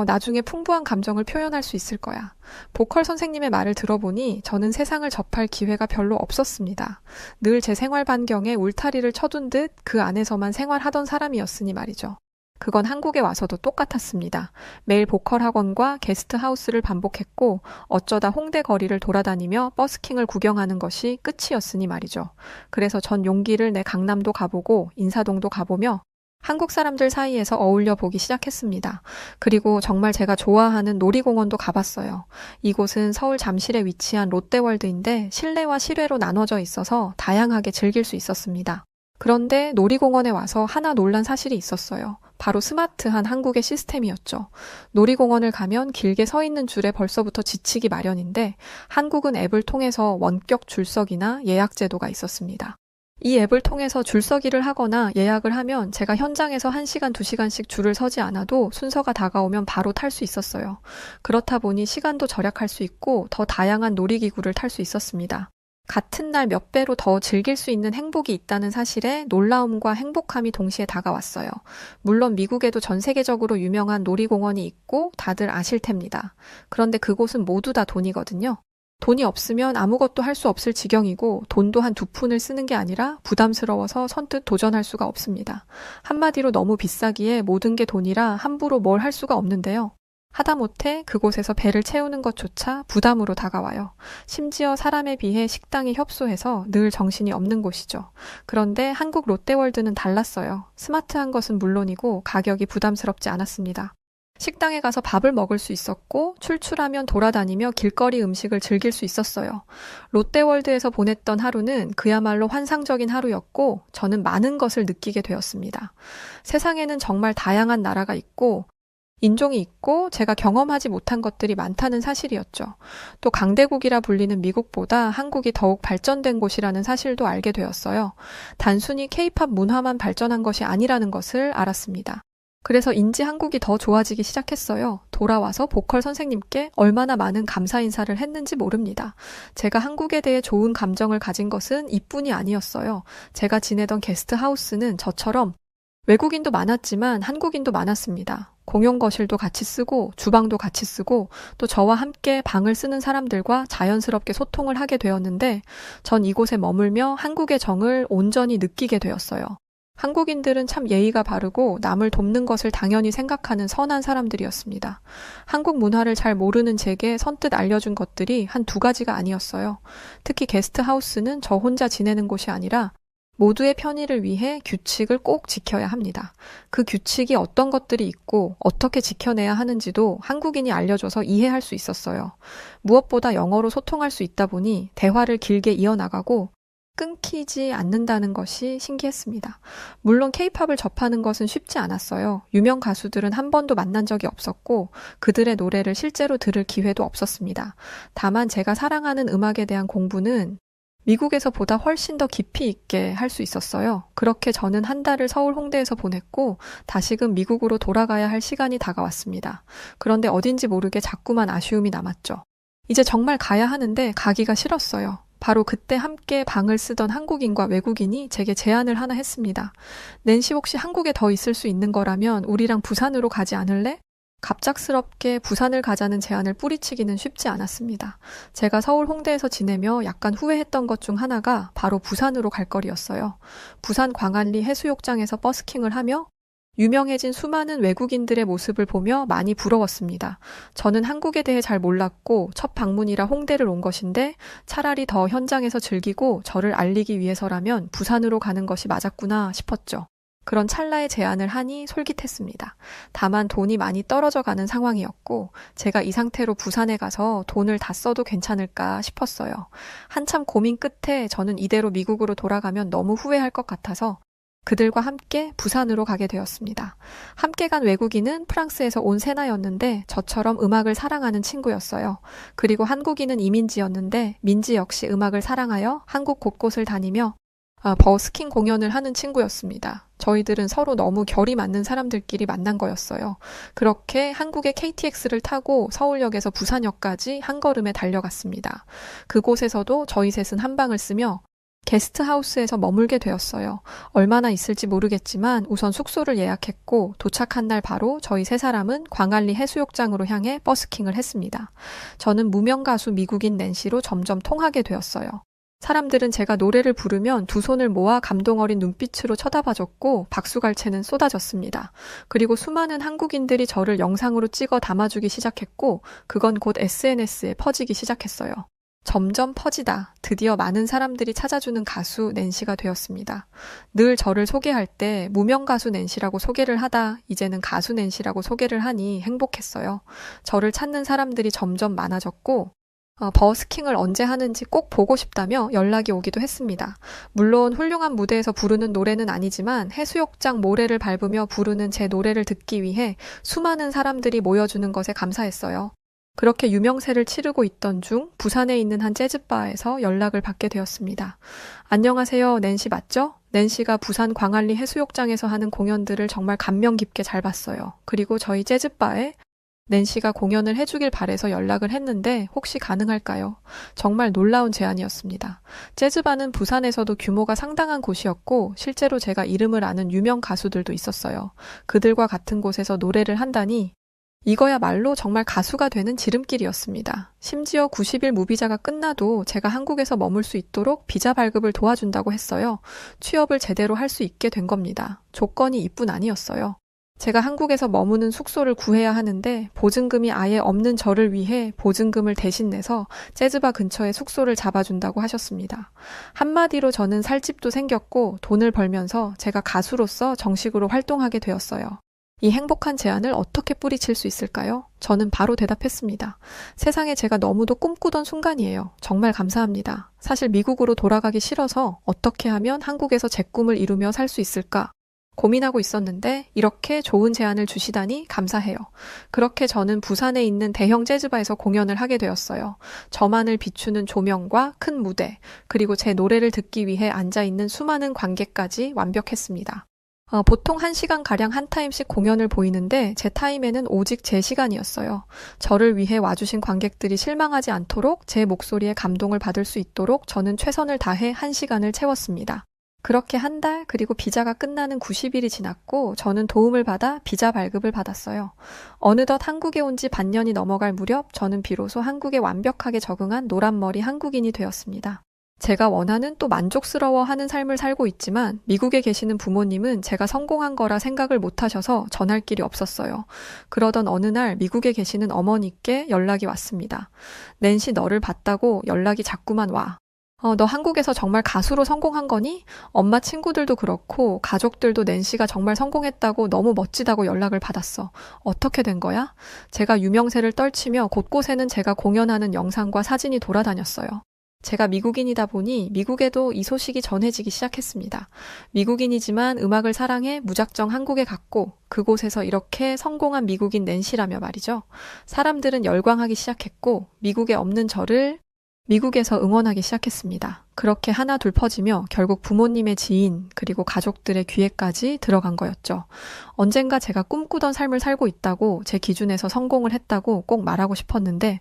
나중에 풍부한 감정을 표현할 수 있을 거야. 보컬 선생님의 말을 들어보니 저는 세상을 접할 기회가 별로 없었습니다. 늘 제 생활 반경에 울타리를 쳐둔 듯 그 안에서만 생활하던 사람이었으니 말이죠. 그건 한국에 와서도 똑같았습니다. 매일 보컬 학원과 게스트 하우스를 반복했고 어쩌다 홍대 거리를 돌아다니며 버스킹을 구경하는 것이 끝이었으니 말이죠. 그래서 전 용기를 내 강남도 가보고 인사동도 가보며 한국 사람들 사이에서 어울려 보기 시작했습니다. 그리고 정말 제가 좋아하는 놀이공원도 가봤어요. 이곳은 서울 잠실에 위치한 롯데월드인데 실내와 실외로 나눠져 있어서 다양하게 즐길 수 있었습니다. 그런데 놀이공원에 와서 하나 놀란 사실이 있었어요. 바로 스마트한 한국의 시스템이었죠. 놀이공원을 가면 길게 서 있는 줄에 벌써부터 지치기 마련인데 한국은 앱을 통해서 원격 줄서기나 예약 제도가 있었습니다. 이 앱을 통해서 줄서기를 하거나 예약을 하면 제가 현장에서 1시간, 2시간씩 줄을 서지 않아도 순서가 다가오면 바로 탈 수 있었어요. 그렇다 보니 시간도 절약할 수 있고 더 다양한 놀이기구를 탈 수 있었습니다. 같은 날 몇 배로 더 즐길 수 있는 행복이 있다는 사실에 놀라움과 행복함이 동시에 다가왔어요. 물론 미국에도 전 세계적으로 유명한 놀이공원이 있고 다들 아실 텐입니다. 그런데 그곳은 모두 다 돈이거든요. 돈이 없으면 아무것도 할 수 없을 지경이고 돈도 한 2푼을 쓰는 게 아니라 부담스러워서 선뜻 도전할 수가 없습니다. 한마디로 너무 비싸기에 모든 게 돈이라 함부로 뭘 할 수가 없는데요. 하다못해 그곳에서 배를 채우는 것조차 부담으로 다가와요. 심지어 사람에 비해 식당이 협소해서 늘 정신이 없는 곳이죠. 그런데 한국 롯데월드는 달랐어요. 스마트한 것은 물론이고 가격이 부담스럽지 않았습니다. 식당에 가서 밥을 먹을 수 있었고 출출하면 돌아다니며 길거리 음식을 즐길 수 있었어요. 롯데월드에서 보냈던 하루는 그야말로 환상적인 하루였고 저는 많은 것을 느끼게 되었습니다. 세상에는 정말 다양한 나라가 있고 인종이 있고 제가 경험하지 못한 것들이 많다는 사실이었죠. 또 강대국이라 불리는 미국보다 한국이 더욱 발전된 곳이라는 사실도 알게 되었어요. 단순히 K-팝 문화만 발전한 것이 아니라는 것을 알았습니다. 그래서 인지 한국이 더 좋아지기 시작했어요. 돌아와서 보컬 선생님께 얼마나 많은 감사 인사를 했는지 모릅니다. 제가 한국에 대해 좋은 감정을 가진 것은 이뿐이 아니었어요. 제가 지내던 게스트하우스는 저처럼 외국인도 많았지만 한국인도 많았습니다. 공용 거실도 같이 쓰고 주방도 같이 쓰고 또 저와 함께 방을 쓰는 사람들과 자연스럽게 소통을 하게 되었는데 전 이곳에 머물며 한국의 정을 온전히 느끼게 되었어요. 한국인들은 참 예의가 바르고 남을 돕는 것을 당연히 생각하는 선한 사람들이었습니다. 한국 문화를 잘 모르는 제게 선뜻 알려준 것들이 한 2가지가 아니었어요. 특히 게스트하우스는 저 혼자 지내는 곳이 아니라 모두의 편의를 위해 규칙을 꼭 지켜야 합니다. 그 규칙이 어떤 것들이 있고 어떻게 지켜내야 하는지도 한국인이 알려줘서 이해할 수 있었어요. 무엇보다 영어로 소통할 수 있다 보니 대화를 길게 이어나가고 끊기지 않는다는 것이 신기했습니다. 물론 케이팝을 접하는 것은 쉽지 않았어요. 유명 가수들은 한 번도 만난 적이 없었고 그들의 노래를 실제로 들을 기회도 없었습니다. 다만 제가 사랑하는 음악에 대한 공부는 미국에서 보다 훨씬 더 깊이 있게 할 수 있었어요. 그렇게 저는 한 달을 서울 홍대에서 보냈고 다시금 미국으로 돌아가야 할 시간이 다가왔습니다. 그런데 어딘지 모르게 자꾸만 아쉬움이 남았죠. 이제 정말 가야 하는데 가기가 싫었어요. 바로 그때 함께 방을 쓰던 한국인과 외국인이 제게 제안을 하나 했습니다. 낸시 혹시 한국에 더 있을 수 있는 거라면 우리랑 부산으로 가지 않을래? 갑작스럽게 부산을 가자는 제안을 뿌리치기는 쉽지 않았습니다. 제가 서울 홍대에서 지내며 약간 후회했던 것 중 하나가 바로 부산으로 갈 거리였어요. 부산 광안리 해수욕장에서 버스킹을 하며 유명해진 수많은 외국인들의 모습을 보며 많이 부러웠습니다. 저는 한국에 대해 잘 몰랐고 첫 방문이라 홍대를 온 것인데 차라리 더 현장에서 즐기고 저를 알리기 위해서라면 부산으로 가는 것이 맞았구나 싶었죠. 그런 찰나의 제안을 하니 솔깃했습니다. 다만 돈이 많이 떨어져 가는 상황이었고 제가 이 상태로 부산에 가서 돈을 다 써도 괜찮을까 싶었어요. 한참 고민 끝에 저는 이대로 미국으로 돌아가면 너무 후회할 것 같아서 그들과 함께 부산으로 가게 되었습니다. 함께 간 외국인은 프랑스에서 온 세나였는데 저처럼 음악을 사랑하는 친구였어요. 그리고 한국인은 이민지였는데 민지 역시 음악을 사랑하여 한국 곳곳을 다니며 버스킹 공연을 하는 친구였습니다. 저희들은 서로 너무 결이 맞는 사람들끼리 만난 거였어요. 그렇게 한국의 KTX를 타고 서울역에서 부산역까지 한 걸음에 달려갔습니다. 그곳에서도 저희 셋은 한 방을 쓰며 게스트하우스에서 머물게 되었어요. 얼마나 있을지 모르겠지만 우선 숙소를 예약했고 도착한 날 바로 저희 세 사람은 광안리 해수욕장으로 향해 버스킹을 했습니다. 저는 무명 가수 미국인 낸시로 점점 통하게 되었어요. 사람들은 제가 노래를 부르면 두 손을 모아 감동 어린 눈빛으로 쳐다봐줬고 박수갈채는 쏟아졌습니다. 그리고 수많은 한국인들이 저를 영상으로 찍어 담아주기 시작했고 그건 곧 SNS에 퍼지기 시작했어요. 점점 퍼지다 드디어 많은 사람들이 찾아주는 가수 낸시가 되었습니다. 늘 저를 소개할 때 무명 가수 낸시라고 소개를 하다 이제는 가수 낸시라고 소개를 하니 행복했어요. 저를 찾는 사람들이 점점 많아졌고 버스킹을 언제 하는지 꼭 보고 싶다며 연락이 오기도 했습니다. 물론 훌륭한 무대에서 부르는 노래는 아니지만 해수욕장 모래를 밟으며 부르는 제 노래를 듣기 위해 수많은 사람들이 모여주는 것에 감사했어요. 그렇게 유명세를 치르고 있던 중 부산에 있는 한 재즈바에서 연락을 받게 되었습니다. 안녕하세요, 낸시 맞죠? 낸시가 부산 광안리 해수욕장에서 하는 공연들을 정말 감명 깊게 잘 봤어요. 그리고 저희 재즈바에 낸시가 공연을 해주길 바래서 연락을 했는데 혹시 가능할까요? 정말 놀라운 제안이었습니다. 재즈바는 부산에서도 규모가 상당한 곳이었고 실제로 제가 이름을 아는 유명 가수들도 있었어요. 그들과 같은 곳에서 노래를 한다니 이거야말로 정말 가수가 되는 지름길이었습니다. 심지어 90일 무비자가 끝나도 제가 한국에서 머물 수 있도록 비자 발급을 도와준다고 했어요. 취업을 제대로 할 수 있게 된 겁니다. 조건이 이뿐 아니었어요. 제가 한국에서 머무는 숙소를 구해야 하는데 보증금이 아예 없는 저를 위해 보증금을 대신 내서 재즈바 근처에 숙소를 잡아준다고 하셨습니다. 한마디로 저는 살 집도 생겼고 돈을 벌면서 제가 가수로서 정식으로 활동하게 되었어요. 이 행복한 제안을 어떻게 뿌리칠 수 있을까요? 저는 바로 대답했습니다. 세상에 제가 너무도 꿈꾸던 순간이에요. 정말 감사합니다. 사실 미국으로 돌아가기 싫어서 어떻게 하면 한국에서 제 꿈을 이루며 살 수 있을까? 고민하고 있었는데 이렇게 좋은 제안을 주시다니 감사해요. 그렇게 저는 부산에 있는 대형 재즈바에서 공연을 하게 되었어요. 저만을 비추는 조명과 큰 무대, 그리고 제 노래를 듣기 위해 앉아있는 수많은 관객까지 완벽했습니다. 보통 1시간가량 한 타임씩 공연을 보이는데 제 타임에는 오직 제 시간이었어요. 저를 위해 와주신 관객들이 실망하지 않도록 제 목소리에 감동을 받을 수 있도록 저는 최선을 다해 1시간을 채웠습니다. 그렇게 한 달, 그리고 비자가 끝나는 90일이 지났고 저는 도움을 받아 비자 발급을 받았어요. 어느덧 한국에 온 지 반년이 넘어갈 무렵 저는 비로소 한국에 완벽하게 적응한 노란머리 한국인이 되었습니다. 제가 원하는 또 만족스러워하는 삶을 살고 있지만 미국에 계시는 부모님은 제가 성공한 거라 생각을 못하셔서 전할 길이 없었어요. 그러던 어느 날 미국에 계시는 어머니께 연락이 왔습니다. 낸시 너를 봤다고 연락이 자꾸만 와. 너 한국에서 정말 가수로 성공한 거니? 엄마 친구들도 그렇고 가족들도 낸시가 정말 성공했다고 너무 멋지다고 연락을 받았어. 어떻게 된 거야? 제가 유명세를 떨치며 곳곳에는 제가 공연하는 영상과 사진이 돌아다녔어요. 제가 미국인이다 보니 미국에도 이 소식이 전해지기 시작했습니다. 미국인이지만 음악을 사랑해 무작정 한국에 갔고 그곳에서 이렇게 성공한 미국인 낸시라며 말이죠. 사람들은 열광하기 시작했고 미국에 없는 저를 미국에서 응원하기 시작했습니다. 그렇게 하나 둘 퍼지며 결국 부모님의 지인 그리고 가족들의 귀에까지 들어간 거였죠. 언젠가 제가 꿈꾸던 삶을 살고 있다고 제 기준에서 성공을 했다고 꼭 말하고 싶었는데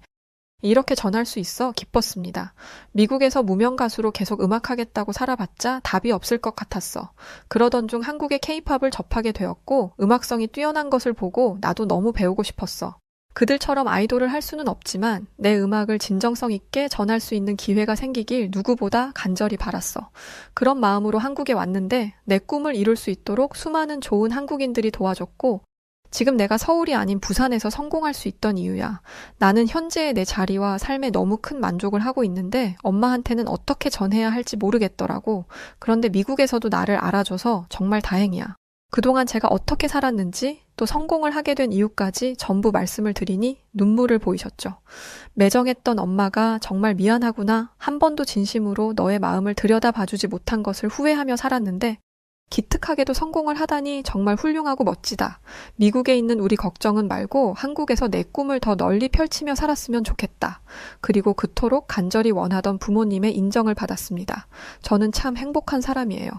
이렇게 전할 수 있어 기뻤습니다. 미국에서 무명 가수로 계속 음악하겠다고 살아봤자 답이 없을 것 같았어. 그러던 중 한국의 케이팝을 접하게 되었고 음악성이 뛰어난 것을 보고 나도 너무 배우고 싶었어. 그들처럼 아이돌을 할 수는 없지만 내 음악을 진정성 있게 전할 수 있는 기회가 생기길 누구보다 간절히 바랐어. 그런 마음으로 한국에 왔는데 내 꿈을 이룰 수 있도록 수많은 좋은 한국인들이 도와줬고 지금 내가 서울이 아닌 부산에서 성공할 수 있던 이유야. 나는 현재의 내 자리와 삶에 너무 큰 만족을 하고 있는데 엄마한테는 어떻게 전해야 할지 모르겠더라고. 그런데 미국에서도 나를 알아줘서 정말 다행이야. 그동안 제가 어떻게 살았는지 또 성공을 하게 된 이유까지 전부 말씀을 드리니 눈물을 보이셨죠. 매정했던 엄마가 정말 미안하구나. 한 번도 진심으로 너의 마음을 들여다봐주지 못한 것을 후회하며 살았는데 기특하게도 성공을 하다니 정말 훌륭하고 멋지다. 미국에 있는 우리 걱정은 말고 한국에서 내 꿈을 더 널리 펼치며 살았으면 좋겠다. 그리고 그토록 간절히 원하던 부모님의 인정을 받았습니다. 저는 참 행복한 사람이에요.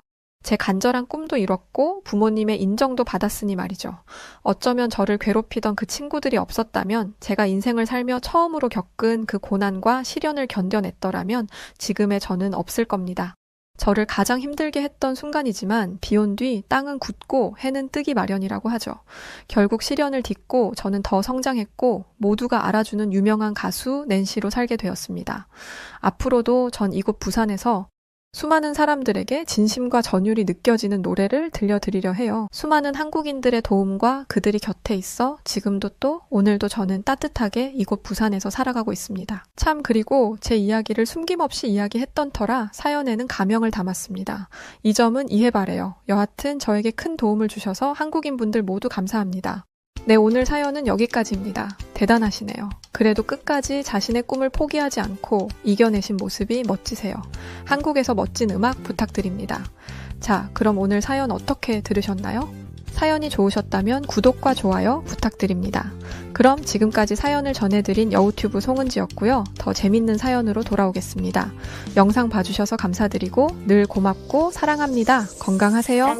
제 간절한 꿈도 이뤘고 부모님의 인정도 받았으니 말이죠. 어쩌면 저를 괴롭히던 그 친구들이 없었다면 제가 인생을 살며 처음으로 겪은 그 고난과 시련을 견뎌냈더라면 지금의 저는 없을 겁니다. 저를 가장 힘들게 했던 순간이지만 비온 뒤 땅은 굳고 해는 뜨기 마련이라고 하죠. 결국 시련을 딛고 저는 더 성장했고 모두가 알아주는 유명한 가수 낸시로 살게 되었습니다. 앞으로도 전 이곳 부산에서 수많은 사람들에게 진심과 전율이 느껴지는 노래를 들려드리려 해요. 수많은 한국인들의 도움과 그들이 곁에 있어 지금도 또 오늘도 저는 따뜻하게 이곳 부산에서 살아가고 있습니다. 참 그리고 제 이야기를 숨김없이 이야기했던 터라 사연에는 가명을 담았습니다. 이 점은 이해 바래요. 여하튼 저에게 큰 도움을 주셔서 한국인분들 모두 감사합니다. 네, 오늘 사연은 여기까지입니다. 대단하시네요. 그래도 끝까지 자신의 꿈을 포기하지 않고 이겨내신 모습이 멋지세요. 한국에서 멋진 음악 부탁드립니다. 자, 그럼 오늘 사연 어떻게 들으셨나요? 사연이 좋으셨다면 구독과 좋아요 부탁드립니다. 그럼 지금까지 사연을 전해드린 여우튜브 송은지였고요. 더 재밌는 사연으로 돌아오겠습니다. 영상 봐주셔서 감사드리고 늘 고맙고 사랑합니다. 건강하세요.